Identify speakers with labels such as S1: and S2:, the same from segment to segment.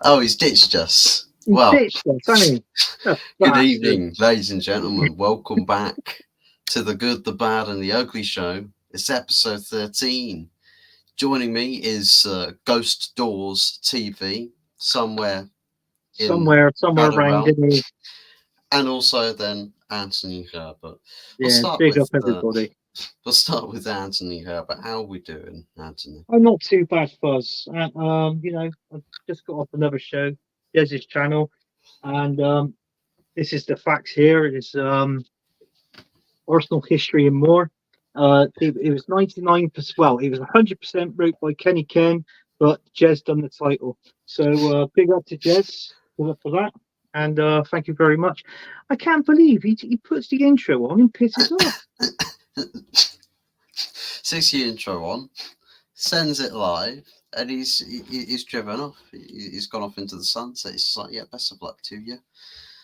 S1: Oh, he's ditched us.
S2: He's
S1: Well,
S2: ditched us, hasn't he?
S1: good evening, ladies and gentlemen. Welcome back to the Good, the Bad, and the Ugly show. It's episode 13. Joining me is Ghost Doors TV, somewhere
S2: around in here.
S1: And also then Anthony Herbert.
S2: Big up everybody.
S1: We'll start with Anthony Herbert. How are we doing, Anthony?
S2: I'm not too bad, Fuzz. I've just got off another show, Des's channel, and this is the facts here. It is Arsenal history and more. It was 99%. Well, it was 100% wrote by Kenny Ken, but Jez done the title. So big up to Jez for that. And thank you very much. I can't believe he puts the intro on and pisses off.
S1: 60 intro on, sends it live, and he's driven off. He's gone off into the sunset. It's like, yeah, best of luck to you.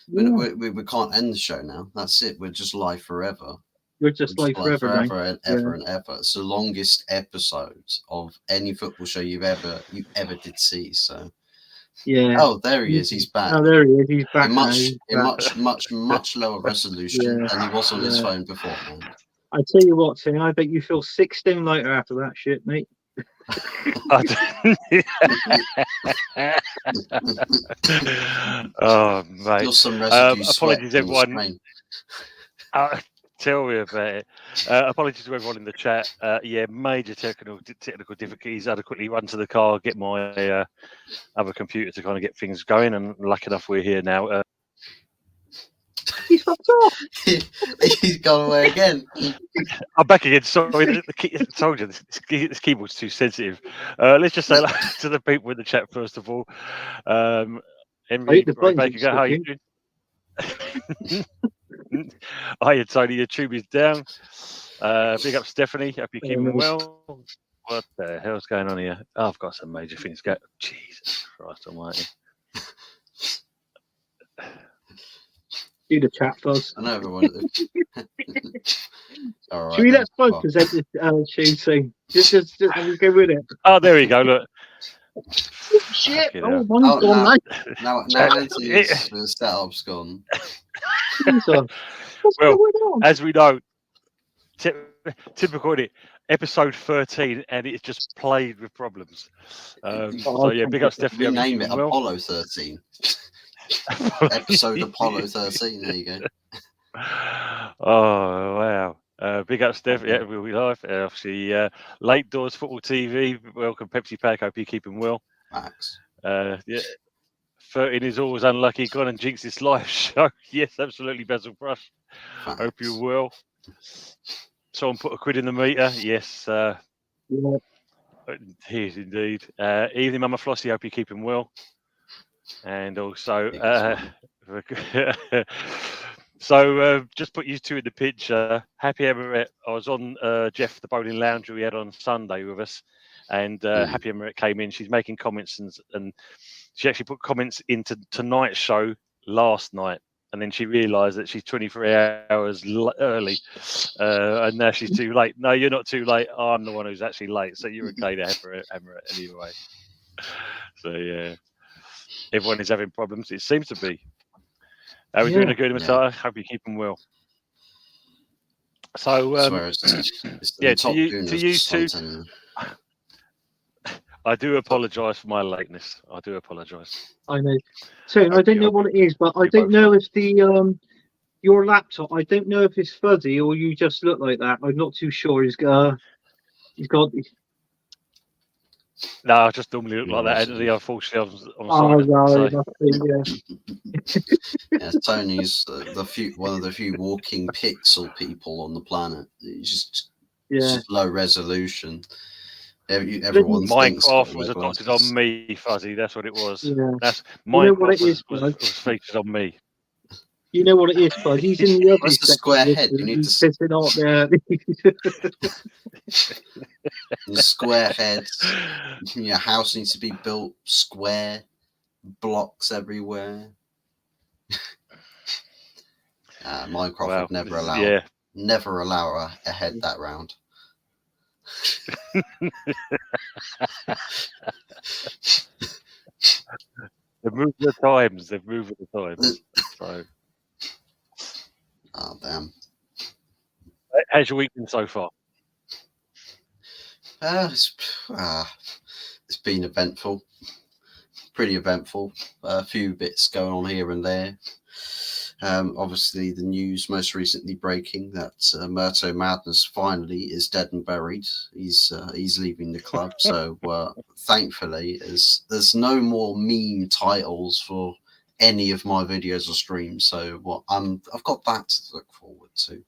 S1: Yeah. We can't end the show now. That's it. We're just live forever.
S2: We're just live forever
S1: and ever and ever. It's the longest episode of any football show you ever did see. So.
S2: Yeah.
S1: Oh, there he is. He's back.
S2: Oh, there he is. He's back.
S1: Much lower resolution than he was on his phone beforehand.
S2: I tell you what, Tim, I bet you feel 6 stone lighter after that shit, mate.
S3: Oh, mate.
S1: Apologies,
S3: everyone. Tell me about it. Apologies to everyone in the chat. Major technical difficulties. I had to quickly run to the car, get my other computer to kind of get things going, and lucky enough we're here now.
S2: He's fucked off.
S1: He's gone away again.
S3: I'm back again. Sorry, I told you this keyboard's too sensitive. Let's just say to the people in the chat first of all. Henry Baker, how are you doing? Hiya, Tony. Your tube is down. Big up, Stephanie. Hope you're keeping well. What the hell's going on here? Oh, I've got some major things going. Jesus Christ Almighty.
S2: Do the chat, Fuzz.
S1: I know everyone. All right.
S2: Should we let Fuzz present this shooting? Just go with it.
S3: Oh, there we go. Look.
S2: Shit! Oh, mine's gone
S1: now Anthony's setup's gone.
S3: As we know, typical episode 13, and it's just played with problems. Big up Stephanie.
S1: We name it Apollo 13. Episode Apollo 13. There you go.
S3: Oh wow! Big up Steph. Yeah, we'll be live. Obviously, Late Doors Football TV. Welcome, Pepsi Pack. Hope you're keeping well.
S1: Max.
S3: 13 is always unlucky. Gone and jinxed this live show. Yes, absolutely, Basil Brush.
S1: Max.
S3: Hope you're well. Someone put a quid in the meter. Yes. He is indeed. Evening, Mama Flossie. Hope you're keeping well. And also, just put you two in the picture. Happy Herbert. I was on Jeff, the bowling lounge we had on Sunday with us, and Happy Herbert came in. She's making comments, and she actually put comments into tonight's show last night, and then she realised that she's 23 hours early, and now she's too late. No, you're not too late. I'm the one who's actually late, so you're okay to Herbert anyway. So yeah. Everyone is having problems. It seems to be. How are we doing a good Matata? Hope you're keeping well. So, to you two, I do apologise for my lateness. I do apologise.
S2: I know. So I don't know what it is, but I don't know if the your laptop. I don't know if it's fuzzy or you just look like that. I'm not too sure. He's got.
S3: No, I just normally look like that. Unfortunately,
S1: Tony's one of the few walking pixel people on the planet. He's just low resolution. Everyone's
S3: Minecraft was adopted on me, Fuzzy. That's what it was.
S2: Yeah.
S3: That's Minecraft was featured on me.
S2: You know what it is, Bud. He's in the other
S1: What's the square head? You need to
S2: pissing out there.
S1: The square head. Your house needs to be built square. Blocks everywhere. Minecraft would never allow a head that round.
S3: They've moved the times. They've moved the times. So,
S1: Oh, damn.
S3: how's your week been so far?
S1: It's been eventful. Pretty eventful. A few bits going on here and there. Obviously, the news most recently breaking that Murto Madness finally is dead and buried. He's leaving the club. So thankfully, there's no more meme titles for any of my videos or streams. So I've got that to look forward to.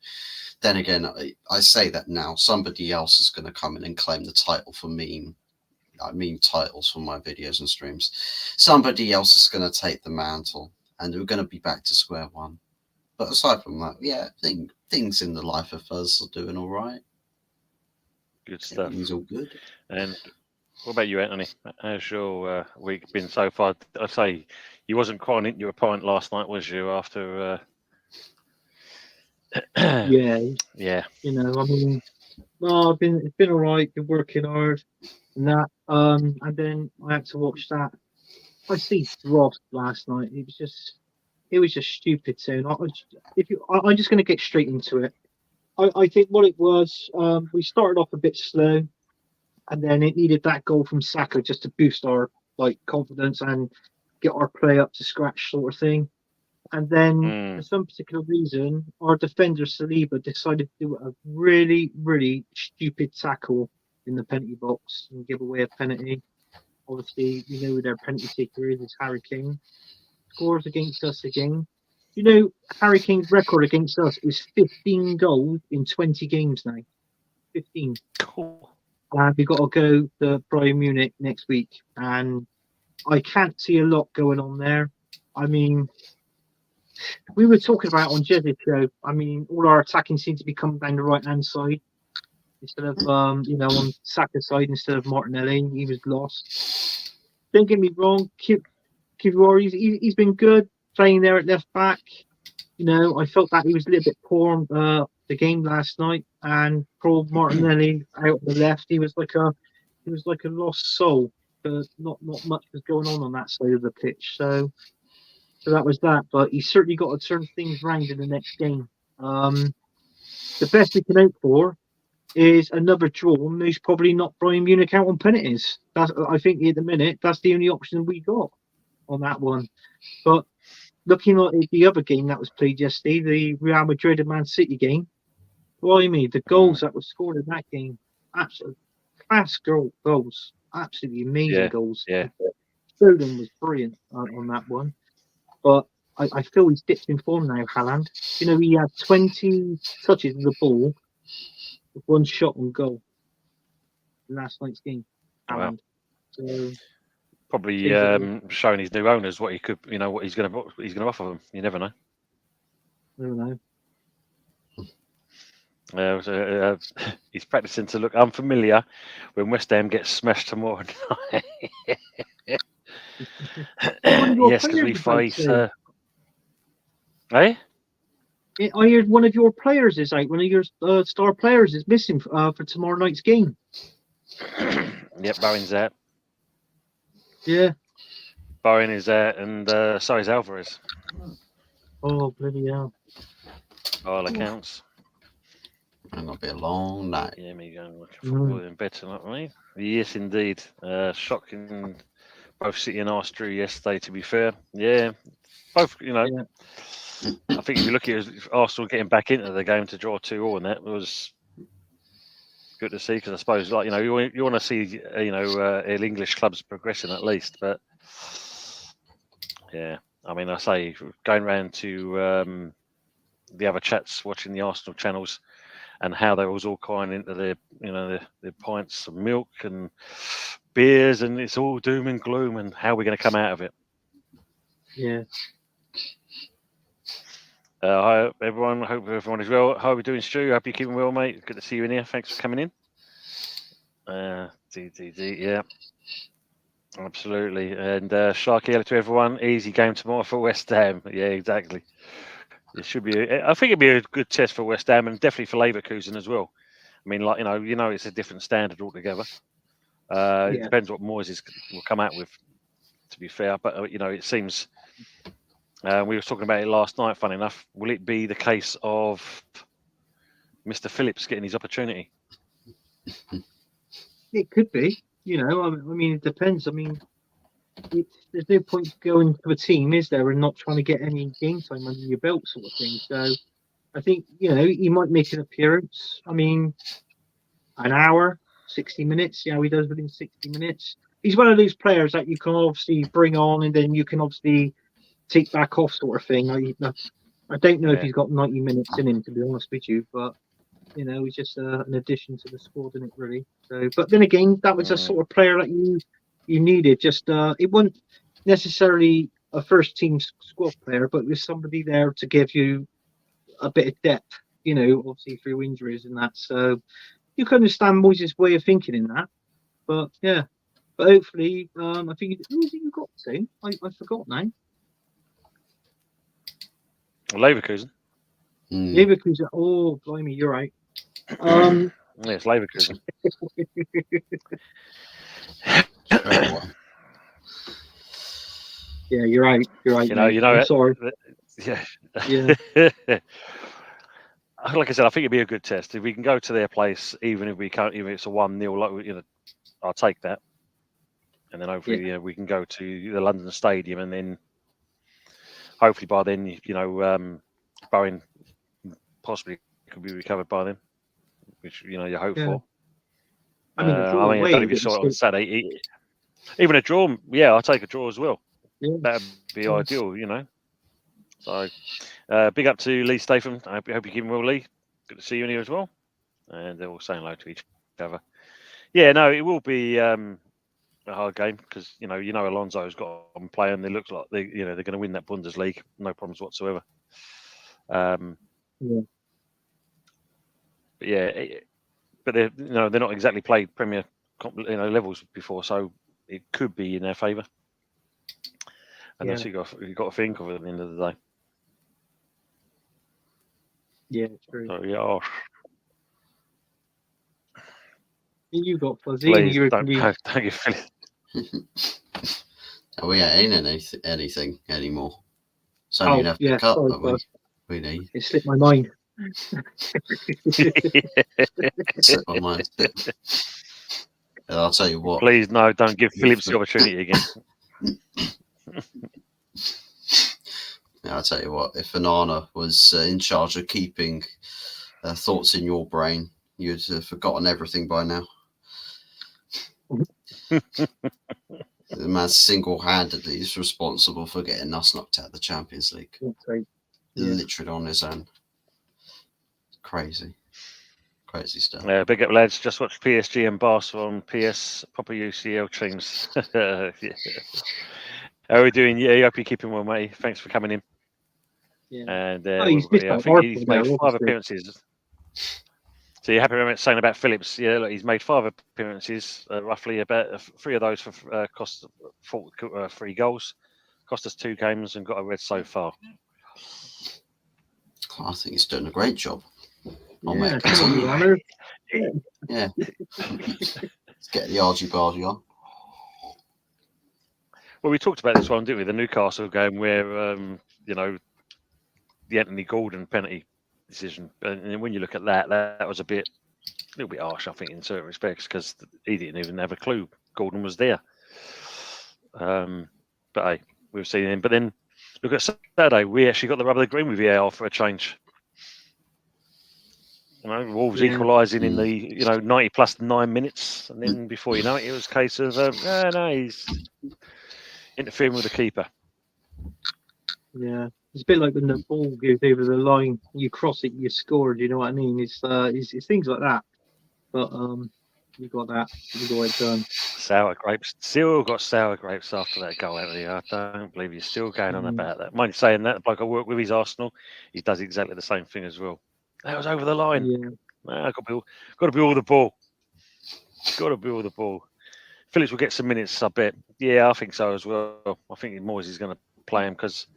S1: Then again, I say that now. Somebody else is going to come in and claim the title for meme titles for my videos and streams. Somebody else is going to take the mantle. And we're going to be back to square one. But aside from that, yeah, things in the life of us are doing all right.
S3: Good stuff.
S1: Everything's all good.
S3: And what about you, Anthony? How's your week been so far? I say you wasn't crying into your pint last night, was you? After
S2: Yeah.
S3: Yeah.
S2: You know, I mean, well, it's been all right. Been working hard and that. And then I had to watch that. I see Ross last night. It was just stupid. So I'm just going to get straight into it. I think what it was, we started off a bit slow, and then it needed that goal from Saka just to boost our confidence and get our play up to scratch, sort of thing. And then for some particular reason, our defender Saliba decided to do a really, really stupid tackle in the penalty box and give away a penalty. Obviously, we know who their penalty taker is Harry Kane. Scores against us again. You know, Harry Kane's record against us is 15 goals in 20 games now. 15.
S3: Cool.
S2: And we've got to go to Bayern Munich next week. And I can't see a lot going on there. I mean, we were talking about on Jez's show. I mean, all our attacking seems to be coming down the right-hand side instead of, on Saka's side instead of Martinelli. He was lost. Don't get me wrong. Kivior, he's been good playing there at left back. You know, I felt that he was a little bit poor on the game last night, and poor Martinelli out on the left. He was like a lost soul. But not much was going on that side of the pitch. So that was that. But he's certainly got to turn things around in the next game. The best we can hope for is another draw, and most probably not Bayern Munich out on penalties. I think at the minute that's the only option we got on that one. But looking at the other game that was played yesterday, the Real Madrid and Man City game, blimey, the goals that were scored in that game, absolutely class goals, absolutely amazing goals.
S3: Yeah.
S2: Foden was brilliant on that one. But I feel he's dipped in form now, Haaland. You know, he had 20 touches of the ball with one shot on goal in last night's game. Haaland.
S3: Wow.
S2: So,
S3: probably showing his new owners what he could, what he's going to offer them. You never know.
S2: I don't know.
S3: He's practicing to look unfamiliar when West Ham gets smashed tomorrow night. Yes, because we face. I
S2: heard one of your players is out. One of your star players is missing for tomorrow night's game.
S3: Yep, Bowen's out.
S2: Yeah.
S3: Bowen is out, and so is Alvarez.
S2: Oh, bloody hell.
S3: All accounts.
S1: And it'll be a long night.
S3: Yeah, me going watch football in bed tonight, right? Yes, indeed. Shocking. Both City and Arsenal yesterday, to be fair. Yeah. Both,
S2: Yeah.
S3: I think if you look at Arsenal getting back into the game to draw 2-2, and that was good to see, because I suppose, you want to see, English clubs progressing at least. But yeah, I mean, I say going around to the other chats, watching the Arsenal channels, and how they was all crying into their pints of milk and beers, and it's all doom and gloom, and how we're going to come out of it.
S2: Yeah.
S3: Hi everyone. I hope everyone is well. How are we doing, Stu? Hope you're keeping well, mate. Good to see you in here. Thanks for coming in. Yeah, absolutely. And Sharky, hello to everyone. Easy game tomorrow for West Ham. Yeah, exactly. It should be. I think it'd be a good test for West Ham, and definitely for Leverkusen as well. I mean, it's a different standard altogether. It depends what Moyes will come out with to be fair. But it seems we were talking about it last night. Funny enough, will it be the case of Mr. Phillips getting his opportunity?
S2: It could be. I mean, it depends. I mean, there's no point going to a team, is there, and not trying to get any game time under your belt, sort of thing. So I think he might make an appearance. I mean, an hour, 60 minutes. He does within 60 minutes. He's one of those players that you can obviously bring on, and then you can obviously take back off, sort of thing. I don't know if he's got 90 minutes in him, to be honest with you, but he's just an addition to the squad, isn't it, really? So, but then again, that was a sort of player that you needed. Just it wasn't necessarily a first team squad player, but with somebody there to give you a bit of depth. Obviously through injuries and that. So you can understand Moyes' way of thinking in that. But yeah, but hopefully, I think who is it you got to? I forgot now.
S3: Leverkusen.
S2: Leverkusen. Oh, blimey, you're right.
S3: It's Leverkusen.
S2: Yeah, you're right. You're right. I'm sorry.
S3: Yeah.
S2: Yeah.
S3: Like I said, I think it'd be a good test if we can go to their place, even if it's a 1-0. I'll take that, and then hopefully we can go to the London Stadium, and then hopefully by then Bowen possibly could be recovered by then, which you hope for.
S2: I mean,
S3: I don't know if you saw it on Saturday. Even a draw, I'll take a draw as well.
S2: Yeah.
S3: That'd be ideal, So, big up to Lee Statham. I hope you're keeping well, Lee. Good to see you in here as well. And they're all saying hello to each other. Yeah, no, it will be a hard game because Alonso's got on playing. It looks like they're going to win that Bundesliga, no problems whatsoever. But they're not exactly played Premier levels before, so it could be in their favour. And that's what you've got to think of at the end of the day.
S2: Yeah, true.
S3: So, yeah.
S2: You got Fuzzy.
S3: Please don't give Philip.
S1: We ain't anything anymore. It's only an FA Cup that we need.
S2: It slipped my mind.
S1: It slipped my mind. And I'll tell you what.
S3: Please, no, don't give Phillips the opportunity again.
S1: I'll tell you what, if Onana was in charge of keeping thoughts in your brain, you'd have forgotten everything by now. The man single-handedly is responsible for getting us knocked out of the Champions League. Literally on his own. Crazy stuff.
S3: Yeah, big up, lads. Just watched PSG and Barca on PS, proper UCL teams. How are we doing? Yeah, I hope you're keeping well, mate. Thanks for coming in.
S2: Yeah.
S3: And
S2: I
S3: think he's made 5 appearances. So you're happy with saying about Phillips? Yeah, look, he's made 5 appearances, roughly about 3 of those for cost 3 goals, cost us 2 games, and got a red so far.
S1: I think he's doing a great job.
S2: Yeah.
S1: Let's get the argy-bargy on.
S3: Well, we talked about this one, didn't we? The Newcastle game where, the Anthony Gordon penalty decision. And when you look at that was a little bit harsh, I think, in certain respects, because he didn't even have a clue Gordon was there. But hey, we've seen him. But then look at Saturday, we actually got the rub of the green with VAR for a change. Wolves equalising in the 90 plus 9 minutes, and then before you know it, it was a case of he's interfering with the keeper.
S2: Yeah, it's a bit like when the ball goes over the line, you cross it, you score. Do you know what I mean? It's things like that. But you got that, you got it done.
S3: Sour grapes. Still got sour grapes after that goal, haven't you? I don't believe you're still going on about that. Mind you saying that, the bloke I work with, his Arsenal, he does exactly the same thing as well. That was over the line.
S2: Yeah.
S3: Got to be all the ball. Got to be all the ball. Phillips will get some minutes, I bet. Yeah, I think so as well. I think Moyes is going to play him because,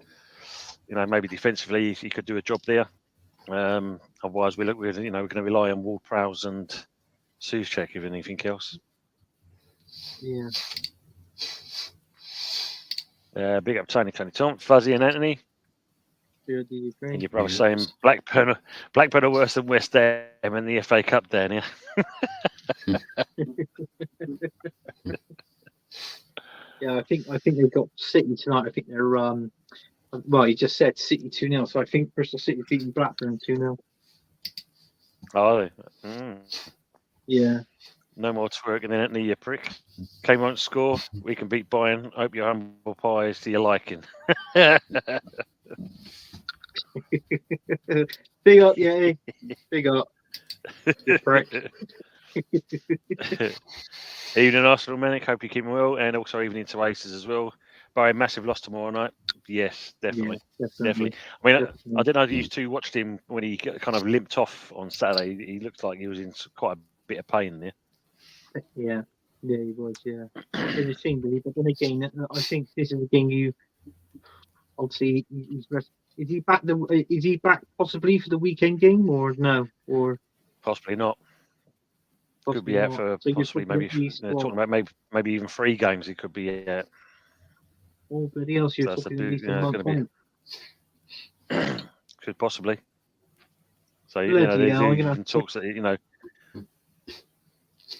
S3: maybe defensively he could do a job there. Otherwise, we're going to rely on Ward-Prowse and Souček if anything else.
S2: Yeah.
S3: Big up Tony Tom, Fuzzy and Anthony. And your brother saying Blackburn are worse than West Ham in the FA Cup down here.
S2: Yeah, I think they've got City tonight. I think they're well, he just said City 2-0, so I think Bristol City beating Blackburn 2-0.
S3: Oh, are they? Mm.
S2: Yeah.
S3: No more twerking than Anthony, you prick. Kane won't score. We can beat Bayern. Hope your humble pie is to your liking.
S2: Big up, yeah. Big up. You prick.
S3: Evening, Arsenal Manic. Hope you're keeping well. And also evening to Aces as well. By a massive loss tomorrow night. Yes, definitely.
S2: Yeah,
S3: definitely. I mean, I didn't know you two watched him when he kind of limped off on Saturday. He looked like he was in quite a bit of pain there.
S2: Yeah, he was. Yeah, it was shame, really. But then again, I think this is a game you obviously he's is he back? Is he back possibly for the weekend game or no? Or
S3: possibly not. Could be out for possibly maybe talking about maybe even 3 games. He could be out.
S2: Oh, bloody else! You're talking going to
S3: be. Could possibly. So
S2: bloody
S3: there's even talks that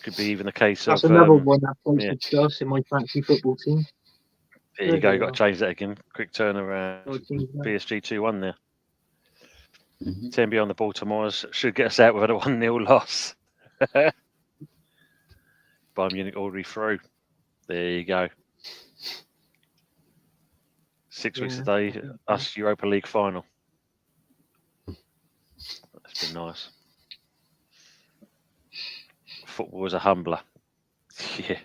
S3: could be even the case.
S2: That's
S3: of,
S2: another one that plays with us in my fantasy football team.
S3: There you go. You got to change that again. Quick turnaround. PSG 2-1 there. 10 beyond the Baltimore's should get us out with a 1-0 loss. Bayern Munich already through. There you go. 6 weeks today, us Europa League final. That's been nice. Football is a humbler. Yeah.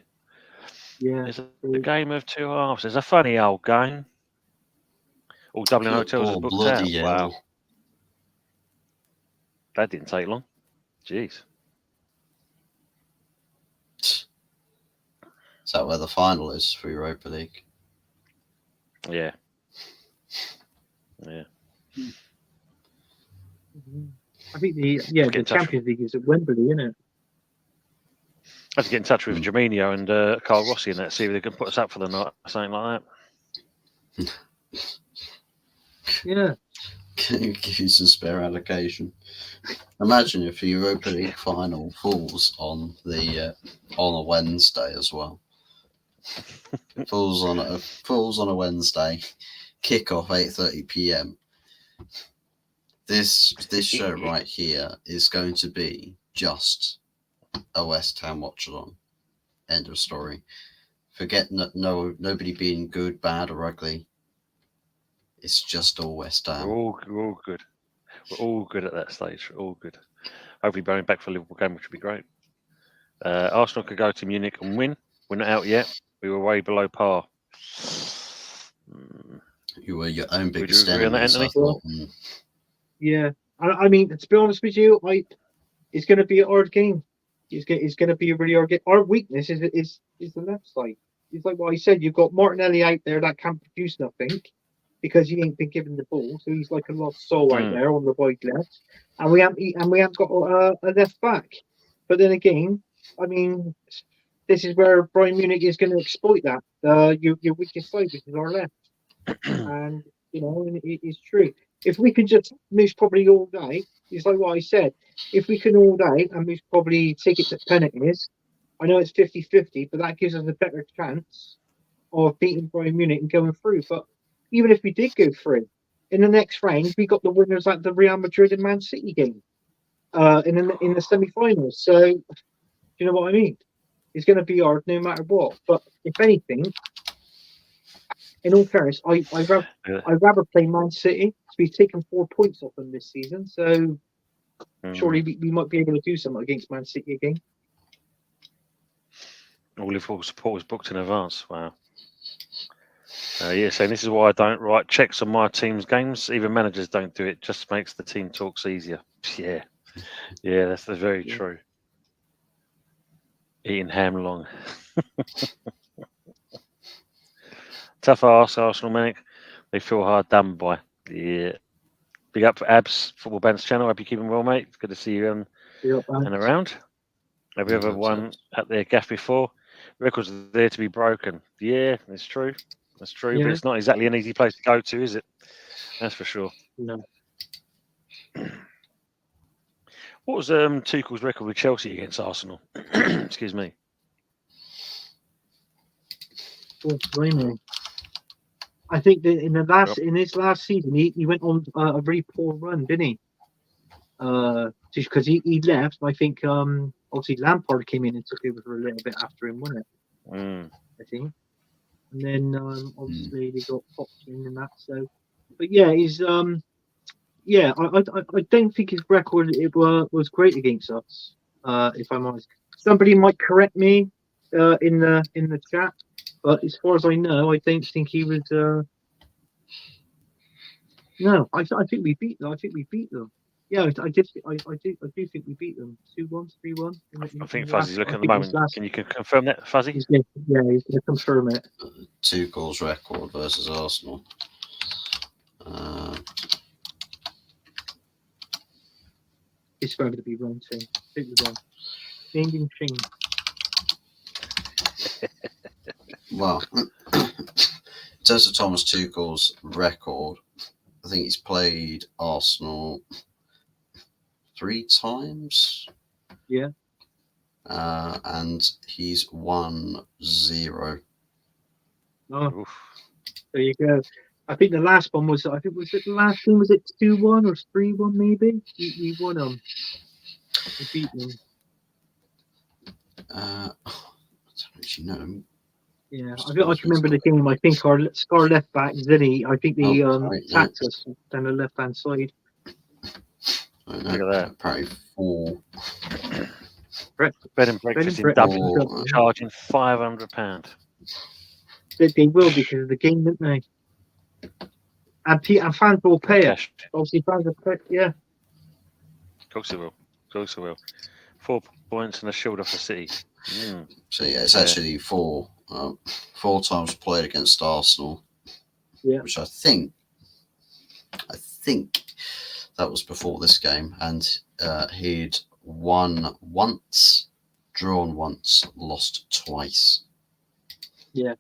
S2: Yeah.
S3: It's a game of 2 halves. It's a funny old game. All Dublin hotels are booked out. Wow. That didn't take long. Jeez.
S1: Is that where the final is for Europa League?
S3: Yeah. Yeah.
S2: I think the Champions League is at Wembley, isn't it?
S3: I have to get in touch with Germinho and Carl Rossi and that, see if they can put us up for the night, something like that.
S2: Yeah.
S1: Give you some spare allocation. Imagine if the Europa League final falls on a Wednesday as well. falls on a Wednesday. Kickoff 8:30 p.m. This show right here is going to be just a West Ham watch-along. End of story. Forget nobody being good, bad, or ugly. It's just all West Ham.
S3: We're all good. We're all good at that stage. We're all good. Hopefully, going back for a Liverpool game, which would be great. Arsenal could go to Munich and win. We're not out yet. We were way below par.
S1: You were your own biggest enemy.
S2: Yeah, I mean, to be honest with you, it's going to be a hard game. It's going to be a really hard game. Our weakness is the left side. It's like what I said. You've got Martinelli out there that can't produce nothing because he ain't been given the ball, so he's like a lost soul out there on the wide left. And we haven't got a left back. But then again, I mean, this is where Bayern Munich is going to exploit that. Your weakest side, which is our left, and it's true. If we could just Moose probably all day, it's like what I said. If we can all day and Moose probably take it to penalties, I know it's 50-50, but that gives us a better chance of beating Bayern Munich and going through. But even if we did go through, in the next round, we got the winners at the Real Madrid and Man City game in the semi-finals. So, do you know what I mean? It's going to be hard no matter what. But if anything, in all fairness, I'd rather play Man City. We've taken 4 points off them this season, so surely we might be able to do something against Man City again.
S3: All Liverpool support was booked in advance. Wow. Saying this is why I don't write checks on my team's games. Even managers don't do it. Just makes the team talks easier. Yeah, that's very true. Eating ham long. Tough arse, Arsenal Manic. They feel hard done by. Yeah. Big up for Abs, Football Band's channel. Hope you're keeping well, mate. Good to see you and around. Have you ever won at their gaff before? Records are there to be broken. Yeah, it's true. That's true, but it's not exactly an easy place to go to, is it? That's for sure.
S2: No.
S3: What was Tuchel's record with Chelsea against Arsenal? Excuse me.
S2: Oh, blimey. I think that in his last season, he went on a very poor run, didn't he? Just because he left. I think obviously Lampard came in and took over for a little bit after him, wasn't it? I think. And then obviously they got Fox in and that. So, but yeah, he's I don't think his record was great against us. If I'm honest, somebody might correct me in the chat, but as far as I know, I don't think he was. No, I think we beat them. I think we beat them. Yeah, I do think we beat them 2-1, 3-1.
S3: I think Fuzzy's looking at the moment. Can you confirm that, Fuzzy?
S2: He's going to confirm it.
S1: Tuchel's record versus Arsenal.
S2: It's going to be wrong too. It was wrong. Ding.
S1: Well, in terms of Thomas Tuchel's record, I think he's played Arsenal 3 times.
S2: Yeah.
S1: And he's won 0.
S2: Oh, there you go. I think the last one was. Was it the last one? Was it 2-1 or 3-1? Maybe we won them. We beat them.
S1: I don't actually know.
S2: Yeah, I can remember the game. I think our left back Zinny. I think they attacked us down the left hand side.
S1: Look at that. Apparently 4.
S3: Bed and breakfast in Dublin, charging £500.
S2: They will because of the game, didn't they? And fans will pay it. Obviously, fans will pay. Yeah.
S3: Of course they will. 4 points and a shield off the City.
S1: So yeah, it's actually 4 times played against Arsenal.
S2: Yeah.
S1: Which I think that was before this game, and he'd won once, drawn once, lost twice.
S2: Yeah.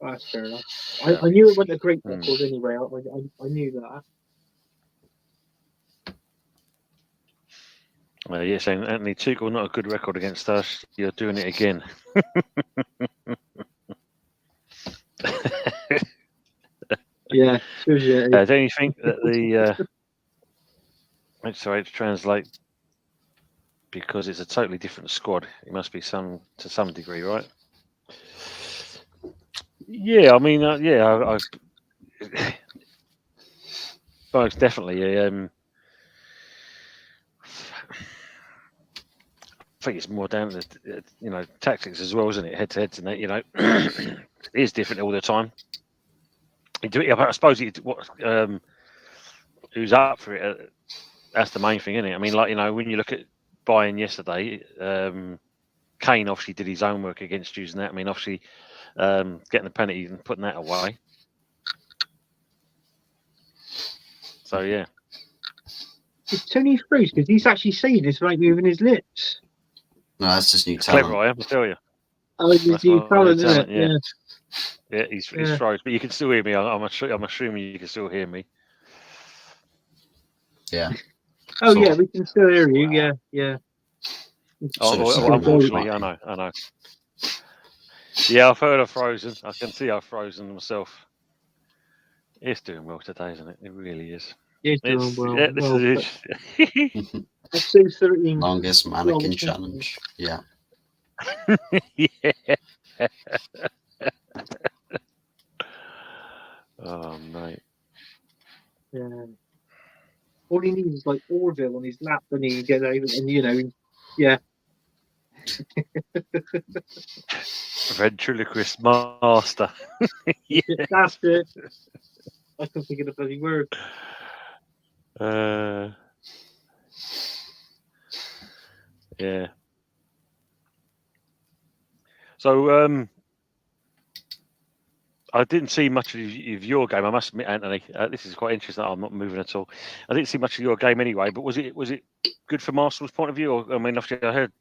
S2: That's fair enough. I knew it wasn't a great record anyway. I knew that.
S3: Well, you're saying Anthony Tuchel, not a good record against us. You're doing it again.
S2: Yeah.
S3: Don't you think that the sorry to translate, because it's a totally different squad. It must be to some degree, right? Yeah, I mean, I most definitely. I think it's more down to tactics as well, isn't it? Head to head, and that it is different all the time. I suppose who's up for it? That's the main thing, isn't it? I mean, when you look at Bayern yesterday, Kane obviously did his homework against using that. I mean, obviously getting the penalty and putting that away. So yeah.
S2: It's Tony Froese because he's actually saying this right moving his lips.
S1: No, that's just new talent.
S3: Clever, I am, I tell you.
S2: Oh, it's new talent, isn't it?
S3: Yeah, he's froze, but you can still hear me. I'm assuming you can still hear me.
S1: Yeah.
S2: Oh, yeah, we can still hear you. Yeah.
S3: Unfortunately, I know. Yeah, I've heard of Frozen. I can see I've frozen myself. It's doing well today, isn't it? It really is.
S2: It's doing well.
S3: Yeah, this is it.
S2: Episode 13.
S1: Longest mannequin challenge. Yeah.
S3: Yeah. Oh, mate.
S2: Yeah. All he needs is like Orville on his lap, and he get over, and yeah.
S3: Ventriloquist master.
S2: Yeah. That's it. I couldn't think of the bloody word.
S3: Yeah. So, I didn't see much of your game. I must admit, Anthony, this is quite interesting. I'm not moving at all. I didn't see much of your game anyway. But was it good from Arsenal's point of view? Or, I mean, obviously, I heard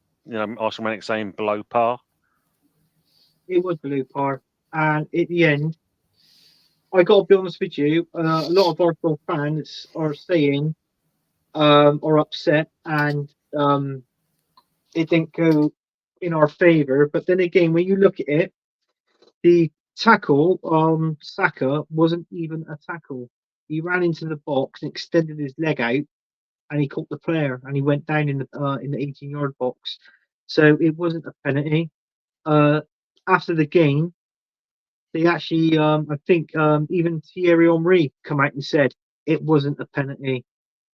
S3: Arsenal saying below par.
S2: It was below par. And at the end, I got to be honest with you, a lot of Arsenal fans are saying, are upset, and it didn't go in our favour. But then again, when you look at it, the tackle on Saka wasn't even a tackle. He ran into the box and extended his leg out, and he caught the player, and he went down in the 18-yard box. So it wasn't a penalty. After the game, they actually, I think, even Thierry Henry come out and said it wasn't a penalty.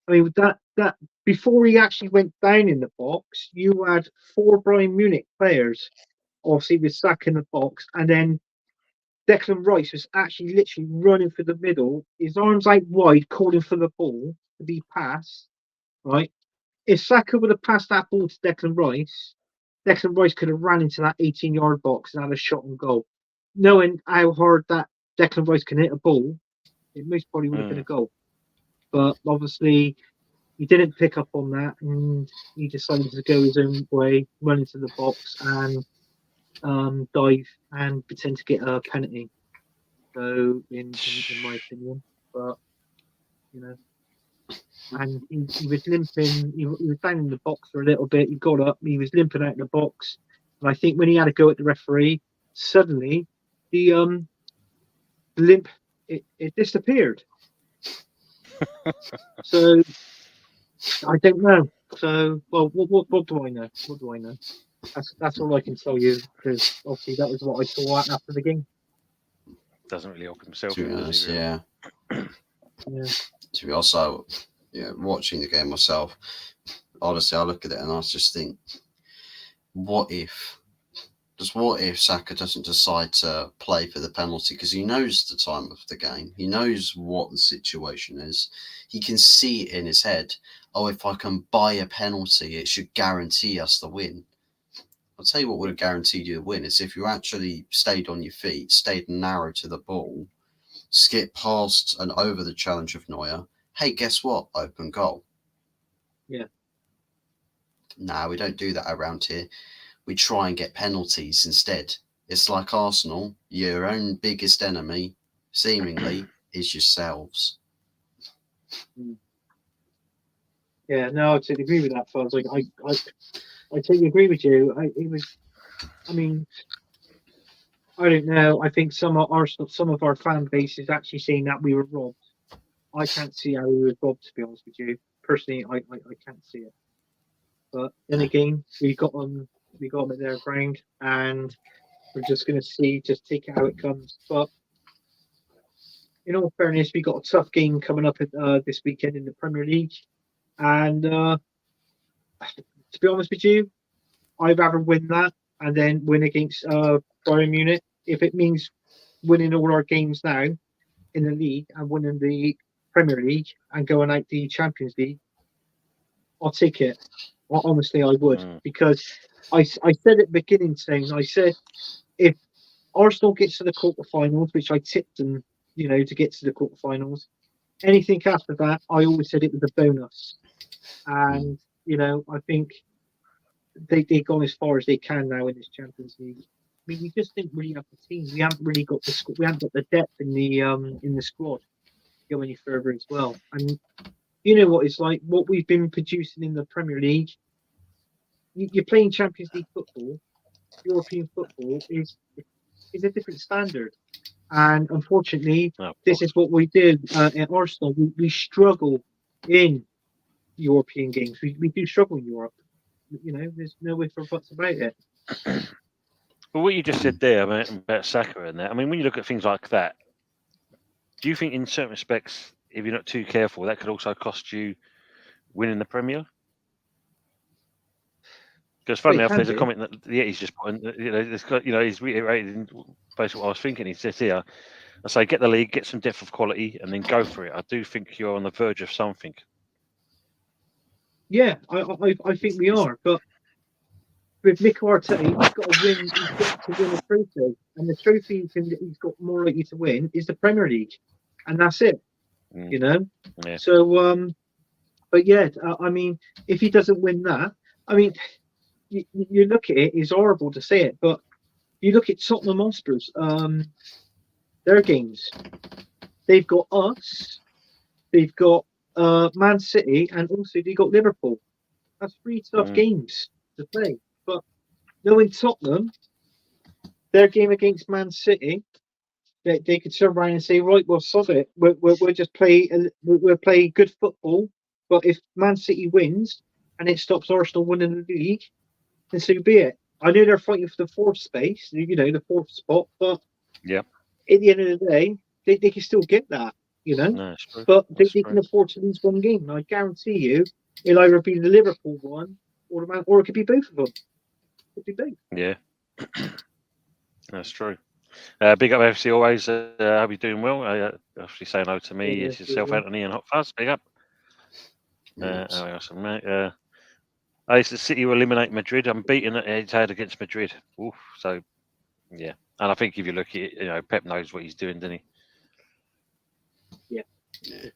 S2: I mean, that before he actually went down in the box, you had 4 Bayern Munich players, obviously with Saka in the box, and then Declan Rice was actually literally running for the middle, his arms out wide, calling for the ball to be passed. Right? If Saka would have passed that ball to Declan Rice could have ran into that 18-yard box and had a shot on goal. Knowing how hard that Declan Rice can hit a ball, it most probably would have been a goal. But obviously, he didn't pick up on that, and he decided to go his own way, run into the box, and dive and pretend to get a penalty. So, in my opinion, but you know, and he was limping. He was down in the box for a little bit. He got up. He was limping out of the box, and I think when he had a go at the referee, suddenly the limp it disappeared. So I don't know. So well, what do I know? What do I know? That's all I can tell you, because obviously that was what I saw after the game.
S3: Doesn't really help himself.
S1: To be honest,
S3: really?
S1: yeah.
S2: Yeah.
S1: To be also, watching the game myself, honestly, I look at it and I just think, what if Saka doesn't decide to play for the penalty, because he knows the time of the game, he knows what the situation is, he can see it in his head. Oh, if I can buy a penalty, it should guarantee us the win. I'll tell you what would have guaranteed you the win is if you actually stayed on your feet, stayed narrow to the ball, skip past and over the challenge of Neuer. Hey, guess what? Open goal.
S2: Yeah.
S1: No, we don't do that around here. We try and get penalties instead. It's like Arsenal. Your own biggest enemy, seemingly, is yourselves.
S2: Yeah, no, I totally agree with that, Fuzz. Like, I totally agree with you. I mean, I don't know. I think some of our fan base is actually saying that we were robbed. I can't see how we were robbed, to be honest with you. Personally, I can't see it. But then again, we got them at their ground, and we're just going to just take it how it comes. But in all fairness, we got a tough game coming up this weekend in the Premier League, and to be honest with you, I'd rather win that and then win against Bayern Munich. If it means winning all our games now in the league and winning the Premier League and going out the Champions League, I'll take it. Honestly, I would, because I said at the beginning, I said if Arsenal gets to the quarterfinals, which I tipped them, to get to the quarterfinals, anything after that, I always said it was a bonus. And I think they've gone as far as they can now in this Champions League. I mean, we just didn't really have the team. We haven't really got we haven't got the depth in the squad to go any further as well. And you know what it's like. What we've been producing in the Premier League, you're playing Champions League football. European football is a different standard. And unfortunately, this is what we do at Arsenal. We struggle in European games. We do struggle in Europe. There's no way for buts about it.
S3: Well, what you just said there about Saka and that, I mean, when you look at things like that, do you think in certain respects, if you're not too careful, that could also cost you winning the Premier? Because funny enough, there's a comment that he's just put in, he's reiterated basically what I was thinking. He says here, I say, get the league, get some depth of quality, and then go for it. I do think you're on the verge of something.
S2: Yeah, I think we are, but with Mikel Arteta, he's got to win. He's got to win a trophy, and the trophy he's got more likely to win is the Premier League, and that's it. Yeah. So, but yeah, I mean, if he doesn't win that, I mean, you look at it. It's horrible to say it, but You look at Tottenham Hotspur's, their games. They've got us, they've got Man City, and also they've got Liverpool. That's 3 tough games to play. But knowing Tottenham, their game against Man City, they could turn around and say, right, well, sod it. We'll just we'll play good football. But if Man City wins and it stops Arsenal winning the league, then so be it. I know they're fighting for the 4th space, the 4th spot, but
S3: Yeah.
S2: at the end of the day, they can still get that,
S3: No, that's true.
S2: But
S3: That's
S2: they
S3: true.
S2: can afford to lose one game. And I guarantee you, it'll either be the Liverpool one or it could be both of them. It could be both.
S3: Yeah. That's true. Big up, FC always. I hope you're doing well. Obviously, say hello to me.
S2: Yeah,
S3: It's yourself,
S2: yeah.
S3: Anthony, and Hot Fuzz. Big up.
S1: Yes.
S3: Awesome, mate. The City will eliminate Madrid. I'm beating it head-to-head against Madrid. Oof, so, yeah. And I think if you look at it, Pep knows what he's doing, doesn't he?
S2: Yeah.
S1: Yeah.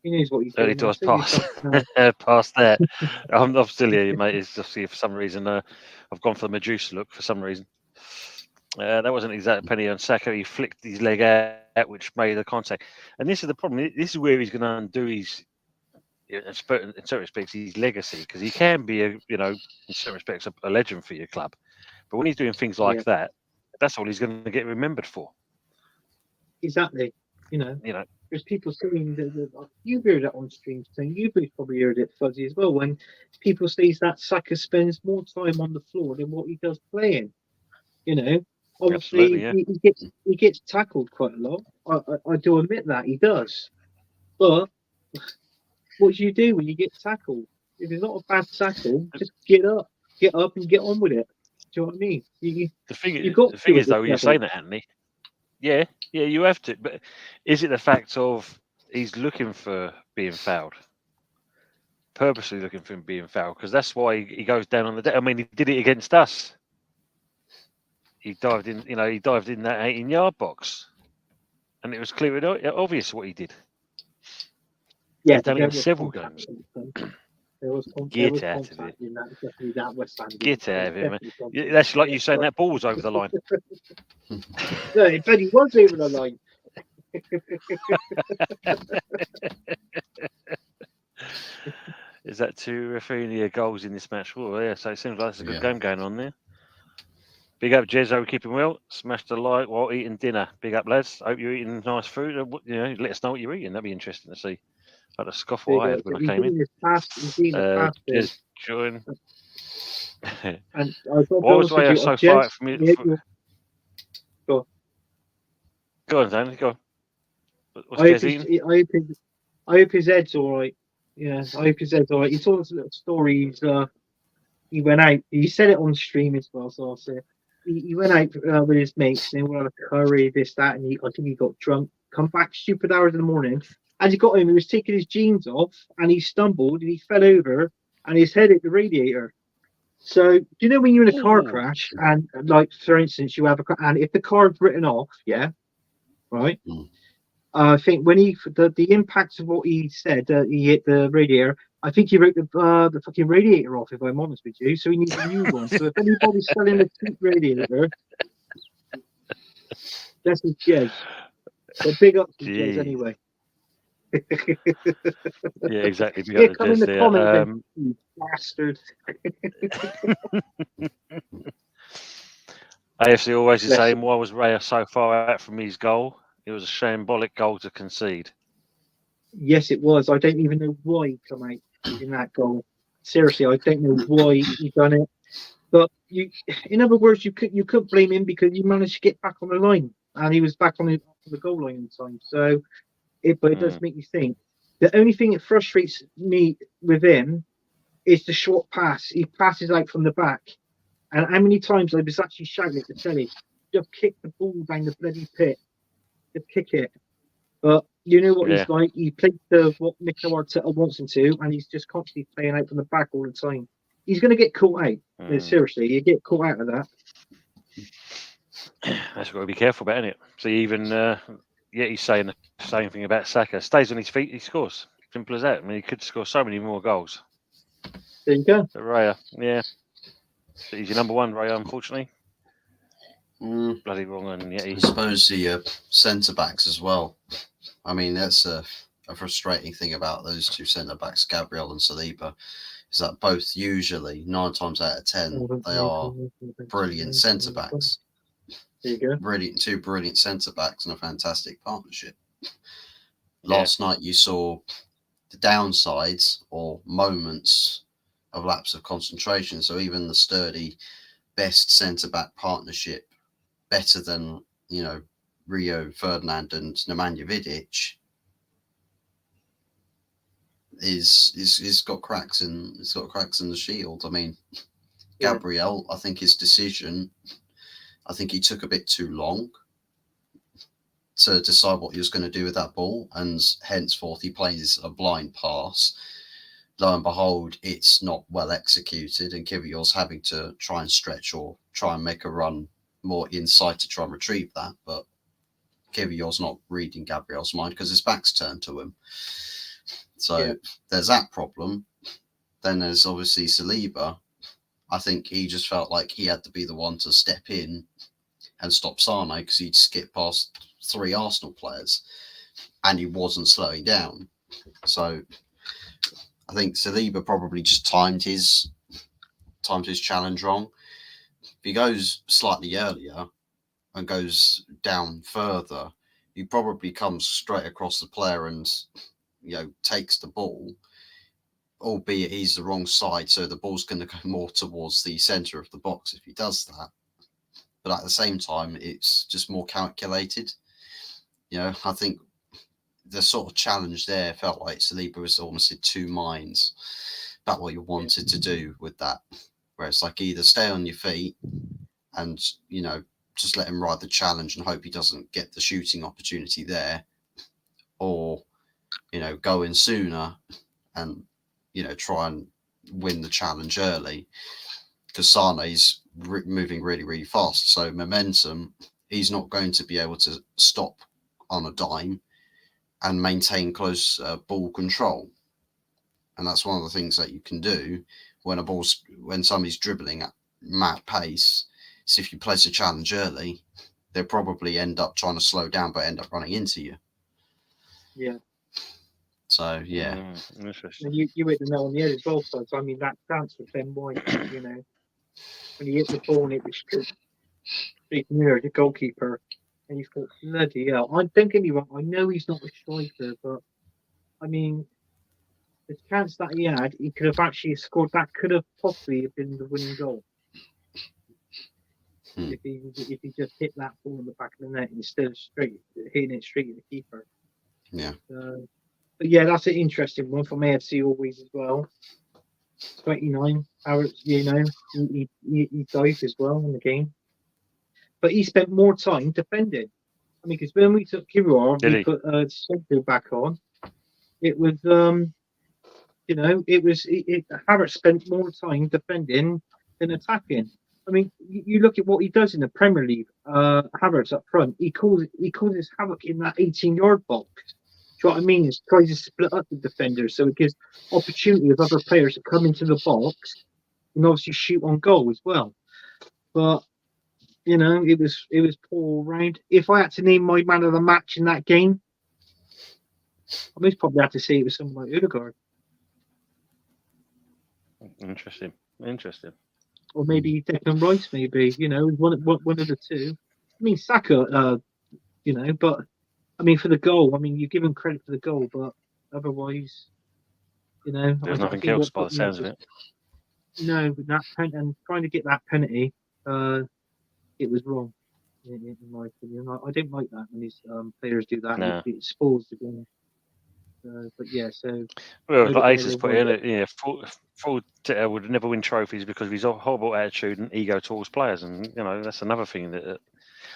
S2: He knows what he's
S3: Early
S2: doing.
S3: doors
S2: I'll
S3: pass.
S2: tell you that.
S3: Past that. I'm still here, mate. It's just for some reason I've gone for the Medusa look for some reason. That wasn't exact penny on Saka. He flicked his leg out, which made the contact. And this is the problem. This is where he's going to undo his, in certain respects, his legacy, because he can be in certain respects, a legend for your club. But when he's doing things like that, that's all he's going to get remembered for.
S2: Exactly. There's people saying that you've heard it on streams, saying you've probably heard it, Fuzzy, as well. When people say that Saka spends more time on the floor than what he does playing. Obviously he gets tackled quite a lot. I do admit that he does. But what do you do when you get tackled? If it's not a bad tackle, just get up and get on with it. Do you know what I mean?
S3: The thing is, though, you're saying that, Anthony. Yeah, you have to. But is it the fact of he's looking for being fouled? Purposely looking for him being fouled? Because that's why he goes down on the deck. I mean, he did it against us. He dived in, that 18-yard box. And it was clear and obvious what he did.
S2: Yeah,
S3: he's done it in several games.
S2: Get
S3: out of it. Get out of it, man. That's like you saying that ball was over the line.
S2: No, it really was over the line.
S3: Is that 2 Rafinha goals in this match? Oh, yeah, so it seems like there's a good game going on there. Big up, Jezzo, keeping well. Smash the like while eating dinner. Big up, lads. Hope you're eating nice food. Let us know what you're eating. That'd be interesting to see. Like the scoffle I had when I came in. Jez, join.
S2: And
S3: what was the way so far from me?
S2: Go
S3: on, Dan. Go on. What's Jez eating?
S2: I hope his head's all right. Yeah, I hope his head's all right. He told us a little story. He went out. He said it on stream as well, so I'll say it. He went out with his mates and they went on a curry, this, that, and I think he got drunk. Come back stupid hours in the morning. As he got home, he was taking his jeans off and he stumbled and he fell over and his head hit the radiator. So, do you know when you're in a car crash and, like, for instance, you have and if the car's written off, right? I think when the impact of what he said, he hit the radiator. I think he wrote the fucking radiator off, if I'm honest with you. So he needs a new one. So if anybody's selling a cheap radiator, that's his Jez. But big up to Jez anyway.
S3: Yeah, exactly. Big up to Jez there.
S2: Comment, you bastard.
S3: AFC always the same. Why was Raya so far out from his goal? It was a shambolic goal to concede.
S2: Yes, it was. I don't even know why he come out in that goal. Seriously, I don't know why he done it. But in other words, you could blame him because you managed to get back on the line, and he was back on the goal line in time. So, it does make you think. The only thing that frustrates me with him is the short pass. He passes out from the back, and how many times I was actually shouting at the telly, just kick the ball down the bloody pit, just kick it. But you know what he's like. He plays what Mikel Arteta wants him to, and he's just constantly playing out from the back all the time. He's going to get caught out. Seriously, you get caught out of that.
S3: That's got to be careful about, isn't it? So even he's saying the same thing about Saka. Stays on his feet, he scores. Simple as that. I mean, he could score so many more goals.
S2: There you go.
S3: But Raya, yeah. So he's your number one, Raya, unfortunately. bloody wrong. And yet
S1: I suppose the centre backs as well. I mean, that's a frustrating thing about those two centre backs, Gabriel and Saliba, is that both usually 9 times out of 10 they are brilliant centre backs.
S2: There you go.
S1: Two brilliant centre backs and a fantastic partnership. Last night you saw the downsides or moments of lapse of concentration. So even the sturdy best centre back partnership, better than Rio Ferdinand and Nemanja Vidic, is got cracks in the shield. I mean, Gabriel, I think his decision, I think he took a bit too long to decide what he was going to do with that ball, and henceforth he plays a blind pass. Lo and behold, it's not well executed, and Kivior's having to try and stretch or try and make a run more inside to try and retrieve that. But Kivior's not reading Gabriel's mind because his back's turned to him. So there's that problem. Then there's obviously Saliba. I think he just felt like he had to be the one to step in and stop Sane because he'd skipped past 3 Arsenal players and he wasn't slowing down. So I think Saliba probably just timed his challenge wrong. If he goes slightly earlier and goes down further, he probably comes straight across the player and takes the ball, albeit he's the wrong side, so the ball's going to go more towards the centre of the box if he does that. But at the same time, it's just more calculated. I think the sort of challenge there felt like Saliba was almost in 2 minds about what you wanted to do with that, where it's like either stay on your feet and just let him ride the challenge and hope he doesn't get the shooting opportunity there, or go in sooner and try and win the challenge early, because Sane's moving really, really fast. So momentum, he's not going to be able to stop on a dime and maintain close ball control. And that's one of the things that you can do when somebody's dribbling at mad pace. So if you place a challenge early, they'll probably end up trying to slow down, but end up running into you.
S2: Yeah.
S1: So
S2: interesting. You hit the nail on the head as well, so I mean that chance with Ben White, when he hit the ball and it was straight near the goalkeeper, and you thought, bloody hell! Don't get me wrong, I know he's not a striker, but I mean, the chance that he had, he could have actually scored. That could have possibly been the winning goal if he just hit that ball in the back of the net instead of hitting it straight at the keeper.
S1: Yeah.
S2: But yeah, that's an interesting one from AFC always as well. 29 hours, he dived as well in the game. But he spent more time defending. I mean, because when we took Kivior, we put Sento back on. It was, Herbert spent more time defending than attacking. I mean, you look at what he does in the Premier League. Havertz up front, he causes havoc in that 18-yard box. Do you know what I mean? He tries to split up the defenders, so it gives opportunity of other players to come into the box and obviously shoot on goal as well. But it was poor round. If I had to name my man of the match in that game, I most probably have to say it was someone like Odegaard.
S3: Interesting.
S2: Or maybe Declan Rice, maybe one of the two. I mean Saka, but. I mean, for the goal, you give him credit for the goal, but otherwise,
S3: there's nothing else by the sounds of it.
S2: No, that and trying to get that penalty, it was wrong, in my opinion. I don't like that when these players do that.
S3: No.
S2: It spoils the game. But yeah, so.
S3: Well, like Ace has put in, Full would never win trophies because of his horrible attitude and ego towards players, and that's another thing that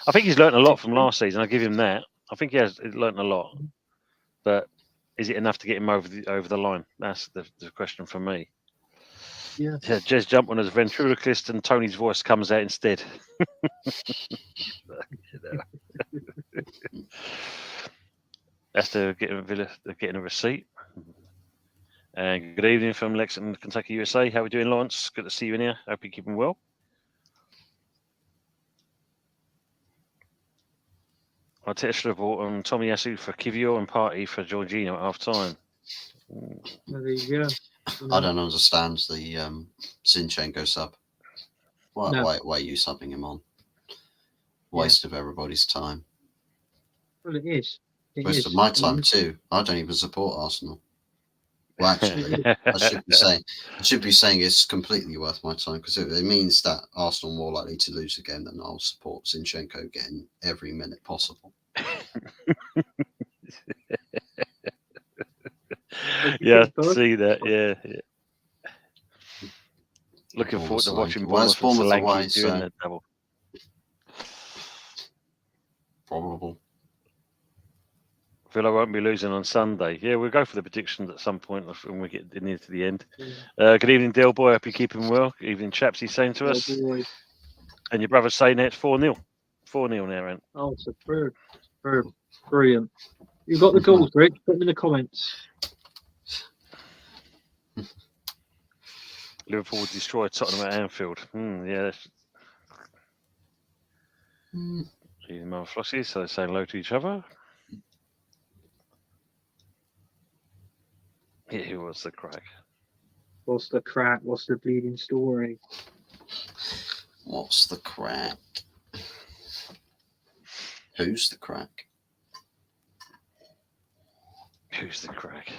S3: I think he's learnt a lot from last season. I give him that. I think he has learnt a lot, but is it enough to get him over the line? That's the question for me.
S2: Yeah.
S3: Jez jump on as a ventriloquist, and Tony's voice comes out instead. That's getting a receipt. And good evening from Lexington, Kentucky, USA. How are we doing, Lawrence? Good to see you in here. Hope you're keeping well. Arteta should have bought on Tomiyasu for Kivio and Partey for Jorginho at half time.
S2: There you go.
S1: I don't understand the Zinchenko sub. Why,
S2: No.
S1: why are you subbing him on? Waste of everybody's time.
S2: Well, it is.
S1: Waste of my time too. I don't even support Arsenal. Well, actually, I should be saying it's completely worth my time because it means that Arsenal are more likely to lose again than I'll support Zinchenko getting every minute possible.
S3: Yeah, see that. Yeah. Looking forward to watching Bournemouth and Solanke doing that double.
S1: Probable.
S3: I feel I won't be losing on Sunday. Yeah, we'll go for the predictions at some point when we get near to the end. Good evening, Dale Boy. Hope you're keeping well. Good evening, chaps. He's saying to us.
S2: Boy.
S3: And your brother's saying it's 4-0. 4-0 now, Ant.
S2: Oh, superb. Brilliant. You've got the goals, Rick. Put them in the comments.
S3: Liverpool destroyed Tottenham at Anfield. Yeah. Evening, Mum Flossie. So they're saying hello to each other. Yeah, what's the crack?
S2: What's the crack? What's the bleeding story?
S1: What's the crack? Who's the crack?
S3: Who's the crack?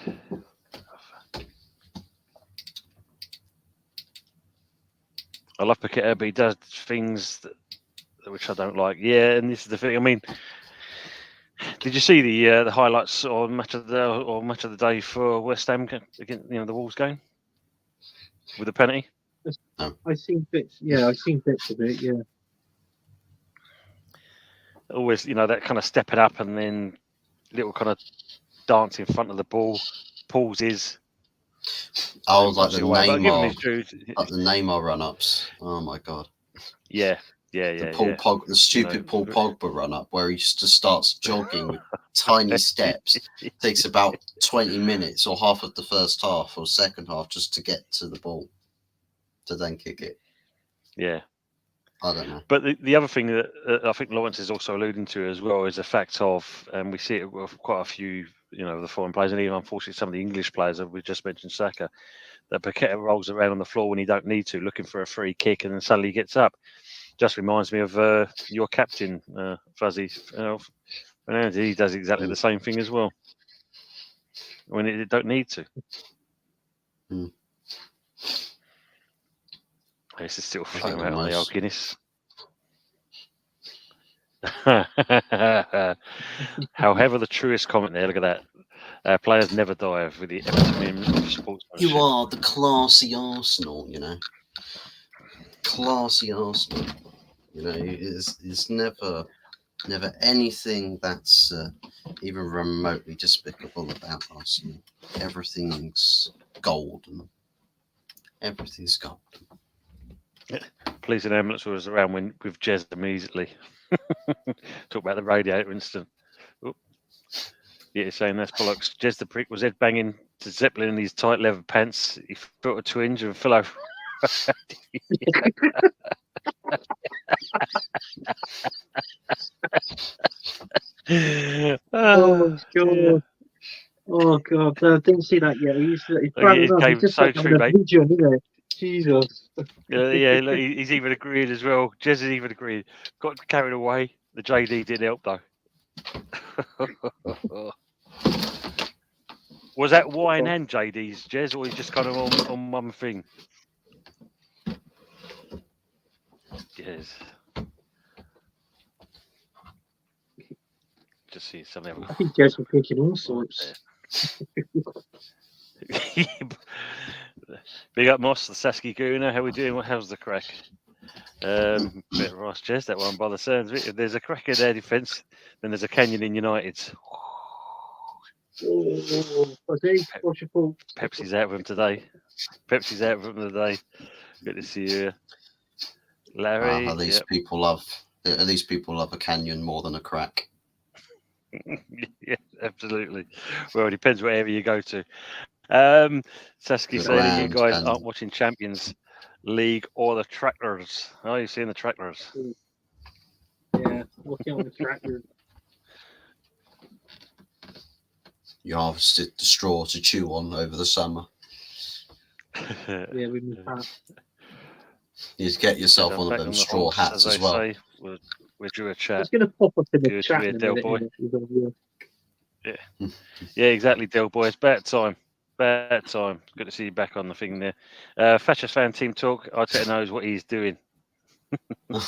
S3: I love Paqueta, but he does things which I don't like. Yeah, and this is the thing. I mean, did you see the highlights or match of the day for West Ham against the Wolves game with the penalty?
S1: No.
S2: I've seen bits. Yeah, I've seen bits of it. Yeah.
S3: Always, that kind of stepping up and then little kind of dance in front of the ball, pauses.
S1: Oh, like the Neymar run-ups. Oh my god.
S3: Yeah.
S1: The stupid Paul Pogba run-up where he just starts jogging with tiny steps. Takes about 20 minutes or half of the first half or second half just to get to the ball to then kick it.
S3: Yeah.
S1: I don't know.
S3: But the other thing that I think Lawrence is also alluding to as well is the fact of, and we see it with quite a few, the foreign players, and even unfortunately some of the English players, we just mentioned Saka, that Paqueta rolls around on the floor when he don't need to, looking for a free kick, and then suddenly gets up. Just reminds me of your captain, Fuzzy. He does exactly the same thing as well when it don't need to. This is still floating around on the old Guinness. However, the truest comment there, look at that. Players never die with the epitome of sportsmanship.
S1: You are the classy Arsenal, Classy Arsenal. It's never anything that's even remotely despicable about Arsenal. Everything's golden. Everything's golden.
S3: Police and ambulance was around with Jez immediately. Talk about the radiator incident. Oop. Yeah, saying that's bollocks. Jez the prick was head banging to Zeppelin in his tight leather pants. He felt a twinge and fell over.
S2: Oh god! Oh god! I didn't see that yet. He's
S3: so true, mate.
S2: Vision, isn't it? Jesus.
S3: Yeah, look, he's even agreed as well. Jez has even agreed. Got carried away. The JD didn't help though. Was that wine and JD's, Jez, or he's just kind of on one thing? Yes. Just see something.
S2: I think Jez was thinking all sorts.
S3: Big up Moss, the Sasky Gooner. How we doing? How's the crack? Bit of Ross Jez, that one by the sounds of it. If there's a crack in their defence, then there's a canyon in United's. Pepsi's out of him today. Good to see you, Larry.
S1: At least people love a canyon more than a crack.
S3: Yeah, absolutely. Well, it depends wherever you go to. Sasky saying you guys aren't watching Champions League or the Tractors. Oh, you've seen the Tractors?
S2: Yeah, looking on the Tractors.
S1: You harvested the straw to chew on over the summer.
S2: Yeah, we missed that.
S1: You get yourself
S3: I'm
S1: one of
S3: back
S1: them
S3: on the
S1: straw
S3: horse,
S1: hats as
S3: they
S1: well.
S3: say. We're due a chat.
S2: It's going to pop up in the
S3: Good
S2: chat
S3: to hear,
S2: in a
S3: Del
S2: minute.
S3: Boy.
S2: Isn't it?
S3: Yeah, exactly, Del Boy. It's about time. About time. Good to see you back on the thing there. Thatcher's fan team talk. Arteta knows what he's doing. I